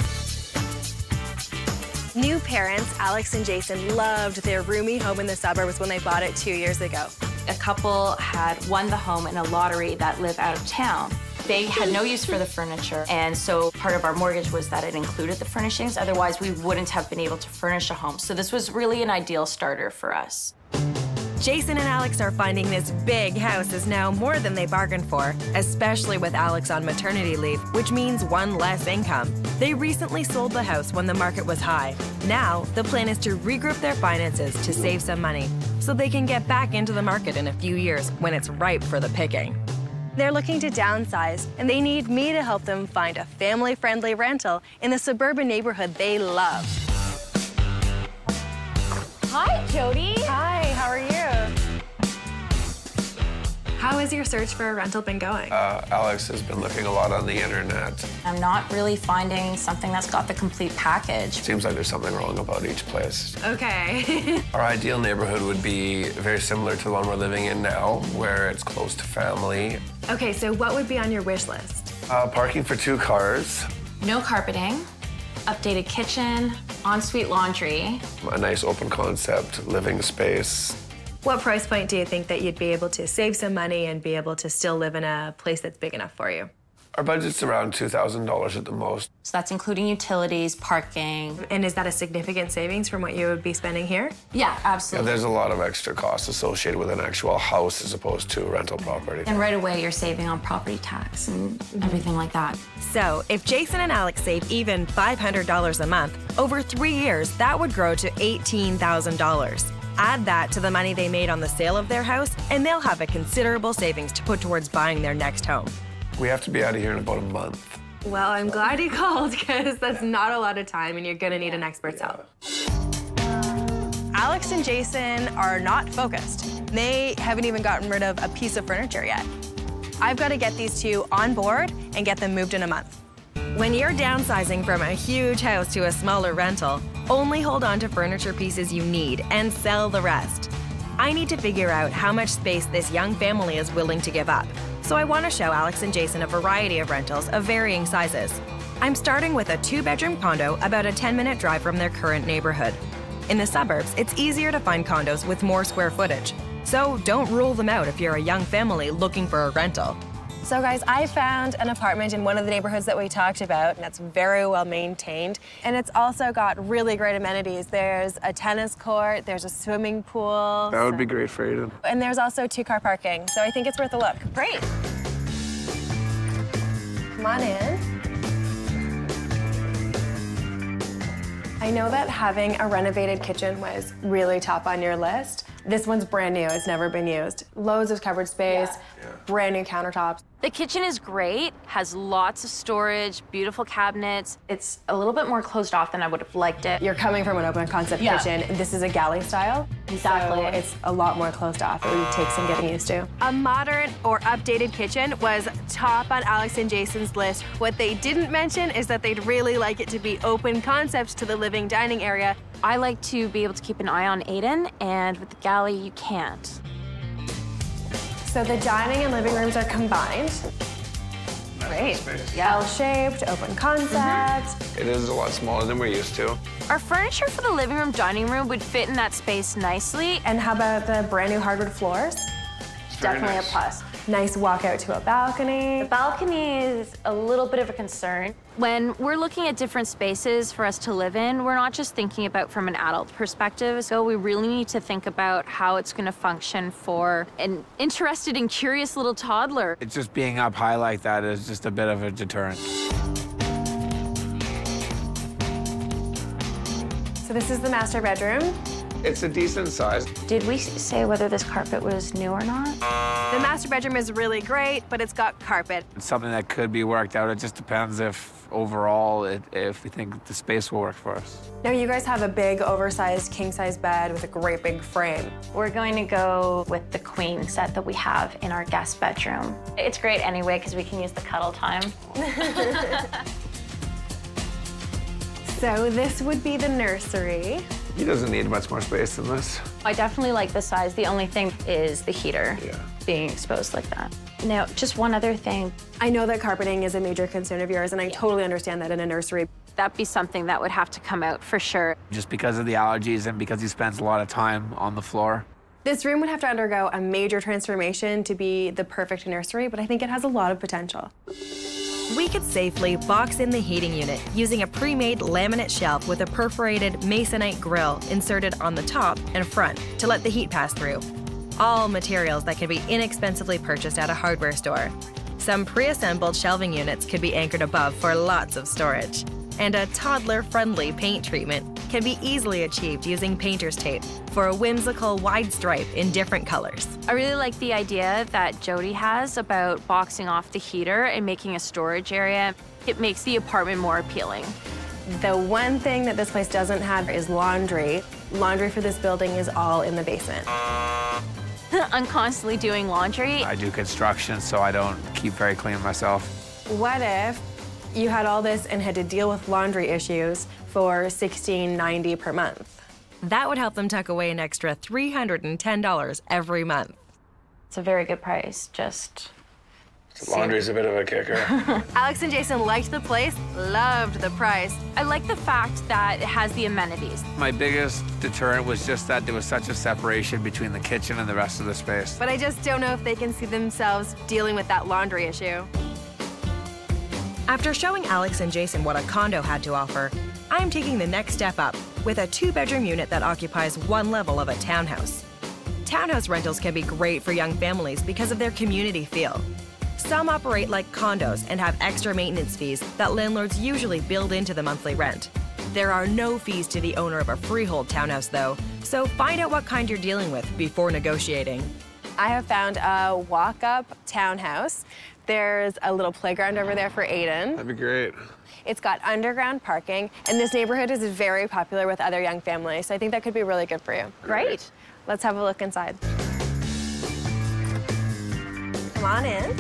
New parents, Alex and Jason, loved their roomy home in the suburbs when they bought it 2 years ago. A couple had won the home in a lottery that lived out of town. They had no use for the furniture, and so part of our mortgage was that it included the furnishings. Otherwise, we wouldn't have been able to furnish a home. So this was really an ideal starter for us. Jason and Alex are finding this big house is now more than they bargained for, especially with Alex on maternity leave, which means one less income. They recently sold the house when the market was high. Now, the plan is to regroup their finances to save some money, so they can get back into the market in a few years when it's ripe for the picking. They're looking to downsize, and they need me to help them find a family-friendly rental in the suburban neighborhood they love. Hi, Jodi. Hi, how are you? How has your search for a rental been going? Alex has been looking a lot on the internet. I'm not really finding something that's got the complete package. Seems like there's something wrong about each place. Okay. Our ideal neighborhood would be very similar to the one we're living in now, where it's close to family. Okay, so what would be on your wish list? Parking for 2 cars. No carpeting, updated kitchen, ensuite laundry. A nice open concept living space. What price point do you think that you'd be able to save some money and be able to still live in a place that's big enough for you? Our budget's around $2,000 at the most. So that's including utilities, parking. And is that a significant savings from what you would be spending here? Yeah, Yeah, absolutely. there's a lot of extra costs associated with an actual house as opposed to a rental property. And right away, you're saving on property tax and everything like that. So, if Jason and Alex save even $500 a month, over 3 years, that would grow to $18,000. Add that to the money they made on the sale of their house, and they'll have a considerable savings to put towards buying their next home. We have to be out of here in about a month. Well, I'm glad you called because that's not a lot of time and you're gonna need an expert's help. Alex and Jason are not focused. They haven't even gotten rid of a piece of furniture yet. I've got to get these two on board and get them moved in a month. When you're downsizing from a huge house to a smaller rental, only hold on to furniture pieces you need and sell the rest. I need to figure out how much space this young family is willing to give up. So I want to show Alex and Jason a variety of rentals of varying sizes. I'm starting with a 2-bedroom condo about a 10-minute drive from their current neighborhood. In the suburbs, it's easier to find condos with more square footage. So don't rule them out if you're a young family looking for a rental. So guys, I found an apartment in one of the neighborhoods that we talked about, and it's very well maintained. And it's also got really great amenities. There's a tennis court, there's a swimming pool. That would be great for Aiden. And there's also 2-car parking, so I think it's worth a look. Great. Come on in. I know that having a renovated kitchen was really top on your list. This one's brand new, it's never been used. Loads of cupboard space, brand new countertops. The kitchen is great, has lots of storage, beautiful cabinets. It's a little bit more closed off than I would have liked it. You're coming from an open concept kitchen. This is a galley style. Exactly. So it's a lot more closed off. It would take some getting used to. A modern or updated kitchen was top on Alex and Jason's list. What they didn't mention is that they'd really like it to be open concept to the living dining area. I like to be able to keep an eye on Aiden, and with the galley, you can't. So the dining and living rooms are combined. Great. L-shaped, open concept. It is a lot smaller than we're used to. Our furniture for the living room, dining room would fit in that space nicely. And how about the brand new hardwood floors? Definitely a plus. Nice walkout to a balcony. The balcony is a little bit of a concern. When we're looking at different spaces for us to live in, we're not just thinking about from an adult perspective, so we really need to think about how it's going to function for an interested and curious little toddler. It's just being up high like that is just a bit of a deterrent. So this is the master bedroom. It's a decent size. Did we say whether this carpet was new or not? The master bedroom is really great, but it's got carpet. It's something that could be worked out. It just depends if overall, if we think the space will work for us. Now you guys have a big, oversized, king-size bed with a great big frame. We're going to go with the queen set that we have in our guest bedroom. It's great anyway, because we can use the cuddle time. So this would be the nursery. He doesn't need much more space than this. I definitely like the size. The only thing is the heater being exposed like that. Now, just one other thing. I know that carpeting is a major concern of yours, and I totally understand that in a nursery. That'd be something that would have to come out for sure. Just because of the allergies and because he spends a lot of time on the floor. This room would have to undergo a major transformation to be the perfect nursery, but I think it has a lot of potential. We could safely box in the heating unit using a pre-made laminate shelf with a perforated masonite grill inserted on the top and front to let the heat pass through. All materials that can be inexpensively purchased at a hardware store. Some pre-assembled shelving units could be anchored above for lots of storage. And a toddler-friendly paint treatment can be easily achieved using painter's tape for a whimsical wide stripe in different colors. I really like the idea that Jodi has about boxing off the heater and making a storage area. It makes the apartment more appealing. The one thing that this place doesn't have is laundry. Laundry for this building is all in the basement. I'm constantly doing laundry. I do construction, so I don't keep very clean myself. What if you had all this and had to deal with laundry issues for $16.90 per month? That would help them tuck away an extra $310 every month. It's a very good price, just... Laundry's a bit of a kicker. Alex and Jason liked the place, loved the price. I like the fact that it has the amenities. My biggest deterrent was just that there was such a separation between the kitchen and the rest of the space. But I just don't know if they can see themselves dealing with that laundry issue. After showing Alex and Jason what a condo had to offer, I'm taking the next step up with a 2-bedroom unit that occupies one level of a townhouse. Townhouse rentals can be great for young families because of their community feel. Some operate like condos and have extra maintenance fees that landlords usually build into the monthly rent. There are no fees to the owner of a freehold townhouse, though, so find out what kind you're dealing with before negotiating. I have found a walk-up townhouse. There's a little playground over there for Aiden. That'd be great. It's got underground parking, and this neighborhood is very popular with other young families, so I think that could be really good for you. Great. Let's have a look inside. Come on in.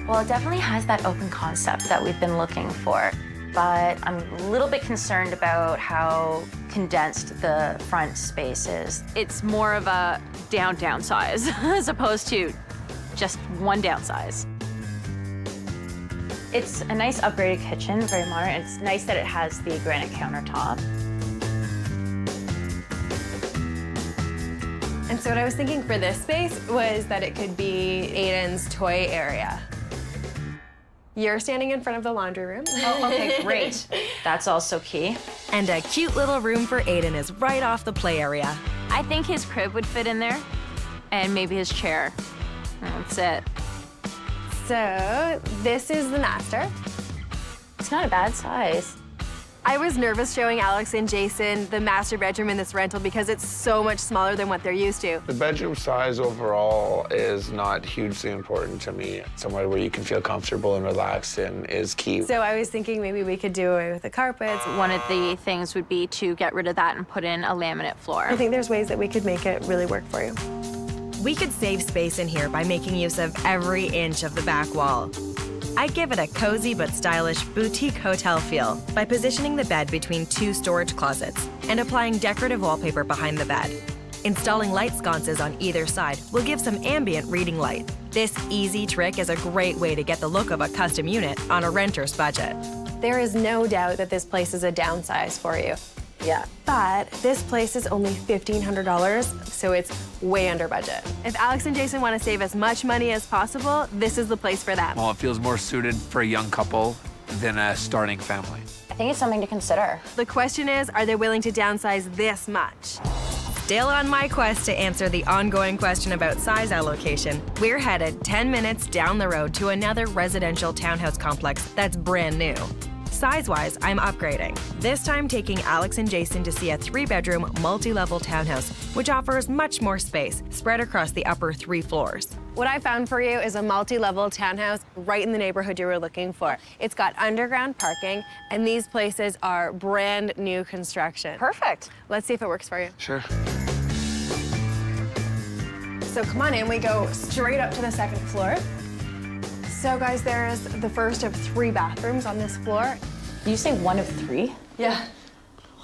Well, it definitely has that open concept that we've been looking for, but I'm a little bit concerned about how condensed the front space is. It's more of a downsize as opposed to just one downsize. It's a nice upgraded kitchen, very modern. It's nice that it has the granite countertop. And so what I was thinking for this space was that it could be Aiden's toy area. You're standing in front of the laundry room. Oh, okay, great. That's also key. And a cute little room for Aiden is right off the play area. I think his crib would fit in there, and maybe his chair. That's it. So this is the master. It's not a bad size. I was nervous showing Alex and Jason the master bedroom in this rental because it's so much smaller than what they're used to. The bedroom size overall is not hugely important to me. Somewhere where you can feel comfortable and relaxed in is key. So I was thinking maybe we could do away with the carpets. One of the things would be to get rid of that and put in a laminate floor. I think there's ways that we could make it really work for you. We could save space in here by making use of every inch of the back wall. I'd give it a cozy but stylish boutique hotel feel by positioning the bed between 2 storage closets and applying decorative wallpaper behind the bed. Installing light sconces on either side will give some ambient reading light. This easy trick is a great way to get the look of a custom unit on a renter's budget. There is no doubt that this place is a downsize for you. Yeah. But this place is only $1,500, so it's way under budget. If Alex and Jason want to save as much money as possible, this is the place for them. Well, it feels more suited for a young couple than a starting family. I think it's something to consider. The question is, are they willing to downsize this much? Still on my quest to answer the ongoing question about size allocation, we're headed 10 minutes down the road to another residential townhouse complex that's brand new. Size-wise, I'm upgrading. This time taking Alex and Jason to see a 3-bedroom, multi-level townhouse, which offers much more space spread across the upper 3 floors. What I found for you is a multi-level townhouse right in the neighborhood you were looking for. It's got underground parking, and these places are brand new construction. Perfect. Let's see if it works for you. Sure. So come on in, we go straight up to the 2nd floor. So guys, there is the first of 3 bathrooms on this floor. Did you say 1 of 3? Yeah.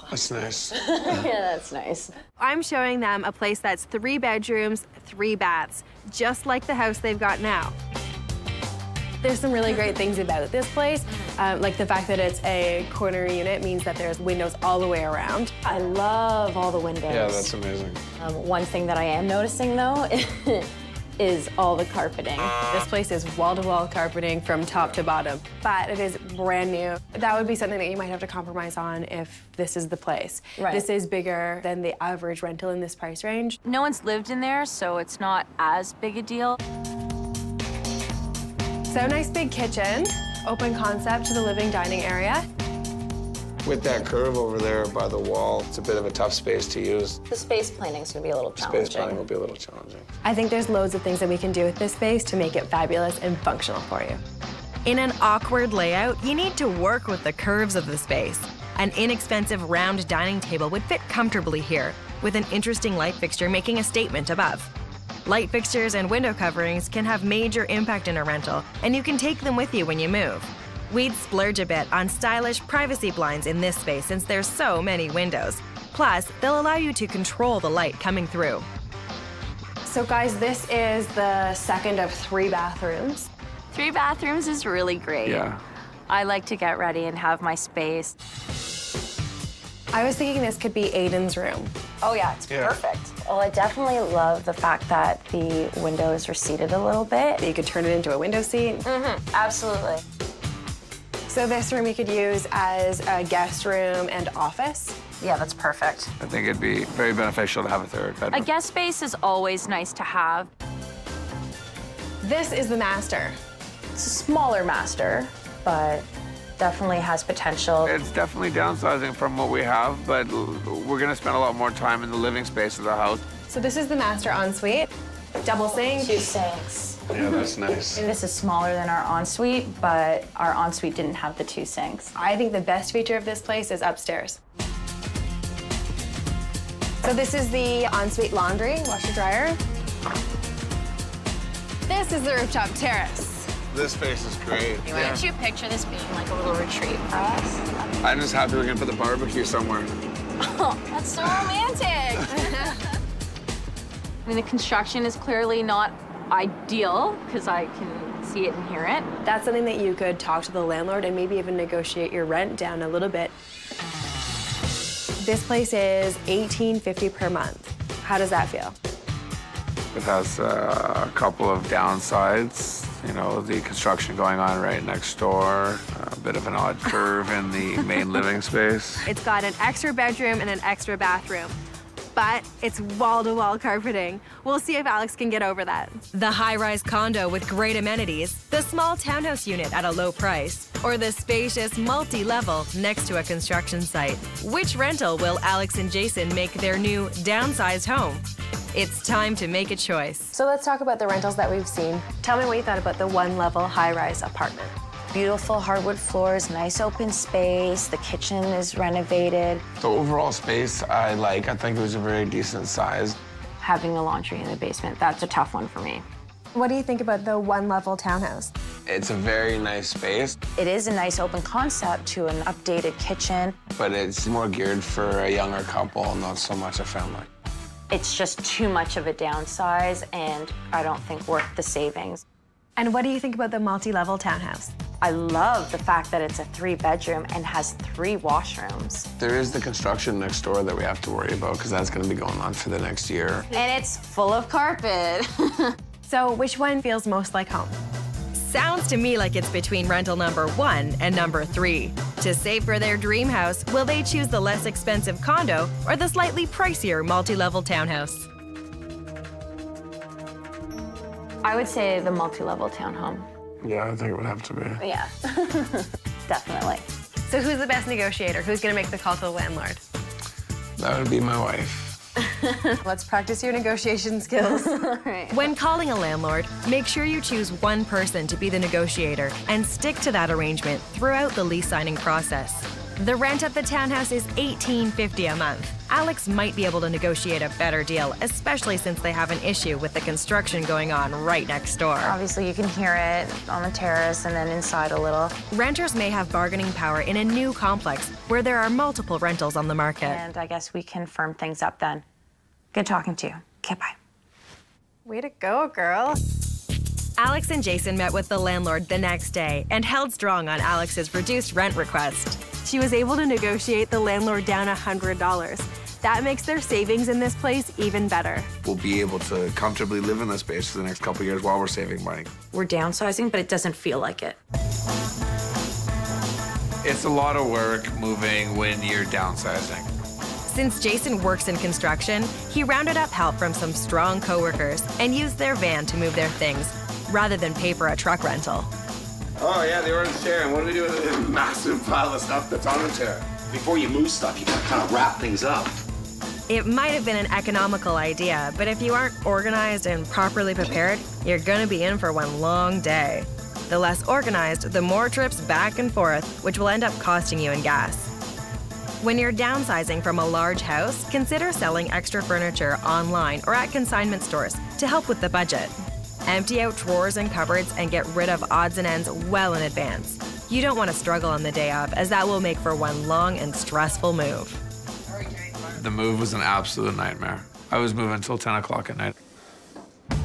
That's nice. Yeah, that's nice. I'm showing them a place that's 3 bedrooms, 3 baths, just like the house they've got now. There's some really great things about this place, like the fact that it's a corner unit means that there's windows all the way around. I love all the windows. Yeah, that's amazing. One thing that I am noticing, though, is all the carpeting. This place is wall-to-wall carpeting from top to bottom, but it is brand new. That would be something that you might have to compromise on if this is the place. Right. This is bigger than the average rental in this price range. No one's lived in there, so it's not as big a deal. So nice big kitchen. Open concept to the living dining area. With that curve over there by the wall, it's a bit of a tough space to use. The space planning is going to be a little challenging. Space planning will be a little challenging. I think there's loads of things that we can do with this space to make it fabulous and functional for you. In an awkward layout, you need to work with the curves of the space. An inexpensive round dining table would fit comfortably here, with an interesting light fixture making a statement above. Light fixtures and window coverings can have major impact in a rental, and you can take them with you when you move. We'd splurge a bit on stylish privacy blinds in this space since there's so many windows. Plus, they'll allow you to control the light coming through. So guys, this is the second of 3 bathrooms. 3 bathrooms is really great. Yeah. I like to get ready and have my space. I was thinking this could be Aiden's room. Oh yeah, it's perfect. Well, I definitely love the fact that the window is receded a little bit. You could turn it into a window seat. Absolutely. So this room you could use as a guest room and office. Yeah, that's perfect. I think it'd be very beneficial to have a 3rd bedroom. A guest space is always nice to have. This is the master. It's a smaller master, but definitely has potential. It's definitely downsizing from what we have, but we're going to spend a lot more time in the living space of the house. So this is the master ensuite. Double sink. 2 sinks. Yeah, that's nice. This is smaller than our ensuite, but our ensuite didn't have the 2 sinks. I think the best feature of this place is upstairs. So this is the ensuite laundry, washer dryer. This is the rooftop terrace. This space is great. Can't you picture this being like a little retreat for us? I'm just happy we're going to put the barbecue somewhere. Oh, that's so romantic. I mean, the construction is clearly not ideal because I can see it and hear it. That's something that you could talk to the landlord and maybe even negotiate your rent down a little bit. This place is $18.50 per month. How does that feel? It has a couple of downsides. You know, the construction going on right next door, a bit of an odd curve in the main living space. It's got an extra bedroom and an extra bathroom, but it's wall-to-wall carpeting. We'll see if Alex can get over that. The high-rise condo with great amenities, the small townhouse unit at a low price, or the spacious multi-level next to a construction site. Which rental will Alex and Jason make their new downsized home? It's time to make a choice. So let's talk about the rentals that we've seen. Tell me what you thought about the 1-level high-rise apartment. Beautiful hardwood floors, nice open space. The kitchen is renovated. The overall space I like. I think it was a very decent size. Having a laundry in the basement, that's a tough one for me. What do you think about the 1-level townhouse? It's a very nice space. It is a nice open concept to an updated kitchen. But it's more geared for a younger couple, not so much a family. It's just too much of a downsize, and I don't think worth the savings. And what do you think about the multi-level townhouse? I love the fact that it's a 3-bedroom and has 3 washrooms. There is the construction next door that we have to worry about because that's going to be going on for the next year. And it's full of carpet. So which one feels most like home? Sounds to me like it's between rental number 1 and number 3. To save for their dream house, will they choose the less expensive condo or the slightly pricier multi-level townhouse? I would say the multi-level townhome. Yeah, I think it would have to be. Yeah, definitely. So who's the best negotiator? Who's gonna make the call to the landlord? That would be my wife. Let's practice your negotiation skills. Right. When calling a landlord, make sure you choose one person to be the negotiator and stick to that arrangement throughout the lease signing process. The rent at the townhouse is $18.50 a month. Alex might be able to negotiate a better deal, especially since they have an issue with the construction going on right next door. Obviously, you can hear it on the terrace and then inside a little. Renters may have bargaining power in a new complex where there are multiple rentals on the market. And I guess we can firm things up then. Good talking to you. Okay, bye. Way to go, girl. Alex and Jason met with the landlord the next day and held strong on Alex's reduced rent request. She was able to negotiate the landlord down $100. That makes their savings in this place even better. We'll be able to comfortably live in this space for the next couple of years while we're saving money. We're downsizing, but it doesn't feel like it. It's a lot of work moving when you're downsizing. Since Jason works in construction, he rounded up help from some strong coworkers and used their van to move their things, rather than pay for a truck rental. Oh, yeah, the orange chair. And what do we do with this massive pile of stuff that's on the chair? Before you move stuff, you gotta kind of wrap things up. It might have been an economical idea, but if you aren't organized and properly prepared, you're gonna be in for one long day. The less organized, the more trips back and forth, which will end up costing you in gas. When you're downsizing from a large house, consider selling extra furniture online or at consignment stores to help with the budget. Empty out drawers and cupboards and get rid of odds and ends well in advance. You don't want to struggle on the day of, as that will make for one long and stressful move. The move was an absolute nightmare. I was moving until 10 o'clock at night.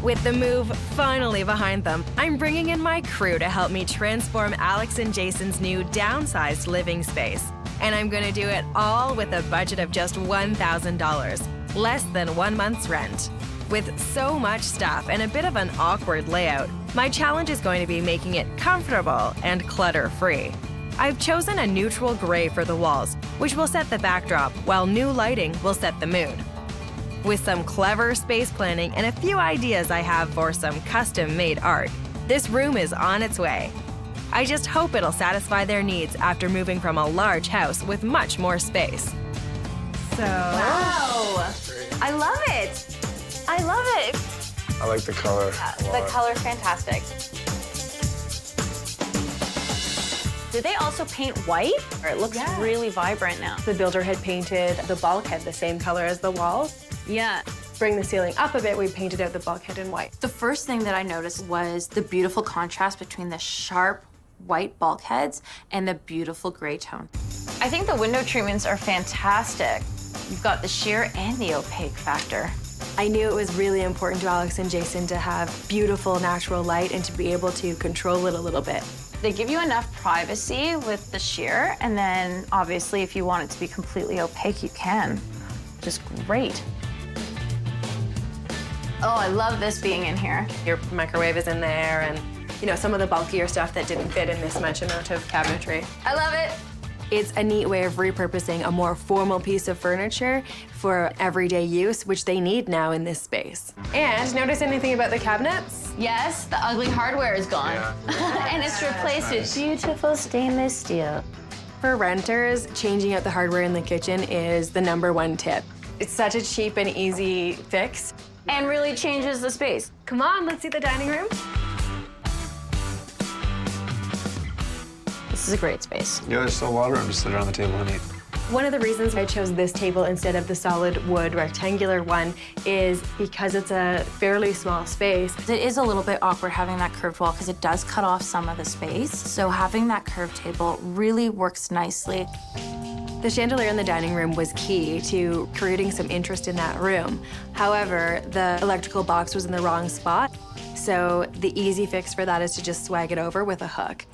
With the move finally behind them, I'm bringing in my crew to help me transform Alex and Jason's new downsized living space. And I'm gonna do it all with a budget of just $1,000, less than 1 month's rent. With so much stuff and a bit of an awkward layout, my challenge is going to be making it comfortable and clutter-free. I've chosen a neutral gray for the walls, which will set the backdrop, while new lighting will set the mood. With some clever space planning and a few ideas I have for some custom-made art, this room is on its way. I just hope it'll satisfy their needs after moving from a large house with much more space. So... Wow! I love it! I love it! I like the color. The color's fantastic. Did they also paint white? It looks really vibrant now. The builder had painted the bulkhead the same color as the walls. Yeah. Bring the ceiling up a bit, we painted out the bulkhead in white. The first thing that I noticed was the beautiful contrast between the sharp white bulkheads and the beautiful gray tone. I think the window treatments are fantastic. You've got the sheer and the opaque factor. I knew it was really important to Alex and Jason to have beautiful natural light and to be able to control it a little bit. They give you enough privacy with the sheer, and then obviously if you want it to be completely opaque, you can, which is great. Oh, I love this being in here. Your microwave is in there, and you know, some of the bulkier stuff that didn't fit in this much amount of cabinetry. I love it. It's a neat way of repurposing a more formal piece of furniture for everyday use, which they need now in this space. And notice anything about the cabinets? Yes, the ugly hardware is gone. And it's replaced with beautiful stainless steel. For renters, changing out the hardware in the kitchen is the #1 tip. It's such a cheap and easy fix. And really changes the space. Come on, let's see the dining room. This is a great space. Yeah, there's still a lot of room to sit around the table and eat. One of the reasons I chose this table instead of the solid wood rectangular one is because it's a fairly small space. It is a little bit awkward having that curved wall because it does cut off some of the space. So having that curved table really works nicely. The chandelier in the dining room was key to creating some interest in that room. However, the electrical box was in the wrong spot, so the easy fix for that is to just swag it over with a hook.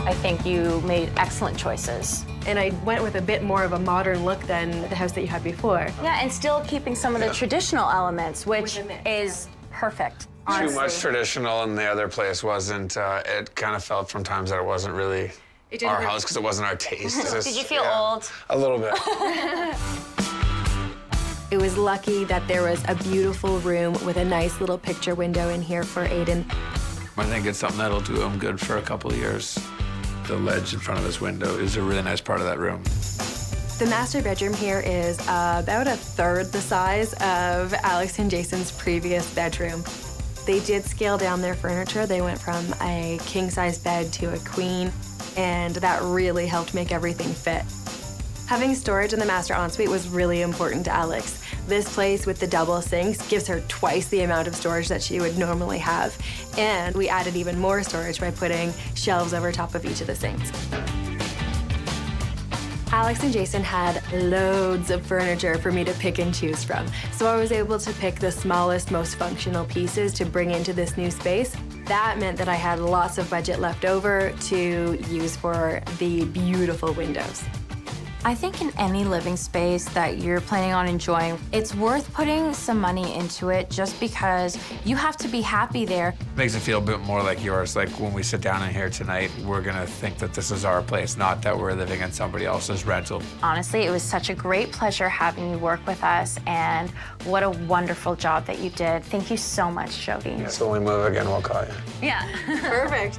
I think you made excellent choices. And I went with a bit more of a modern look than the house that you had before. Yeah, and still keeping some of the traditional elements, which is perfect. Honestly. Too much traditional, and the other place wasn't. It kind of felt from times that it wasn't really our house because it wasn't our taste. Did you feel old? A little bit. It was lucky that there was a beautiful room with a nice little picture window in here for Aiden. I think it's something that'll do him good for a couple of years. The ledge in front of his window is a really nice part of that room. The master bedroom here is about 1/3 the size of Alex and Jason's previous bedroom. They did scale down their furniture. They went from a king-size bed to a queen, and that really helped make everything fit. Having storage in the master ensuite was really important to Alex. This place with the double sinks gives her twice the amount of storage that she would normally have. And we added even more storage by putting shelves over top of each of the sinks. Alex and Jason had loads of furniture for me to pick and choose from. So I was able to pick the smallest, most functional pieces to bring into this new space. That meant that I had lots of budget left over to use for the beautiful windows. I think in any living space that you're planning on enjoying, it's worth putting some money into it just because you have to be happy there. Makes it feel a bit more like yours. Like when we sit down in here tonight, we're gonna think that this is our place, not that we're living in somebody else's rental. Honestly, it was such a great pleasure having you work with us, and what a wonderful job that you did. Thank you so much, Jodi. Yeah, so when we move again, we'll call you. Yeah. Perfect.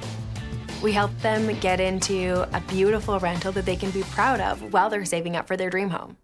We help them get into a beautiful rental that they can be proud of while they're saving up for their dream home.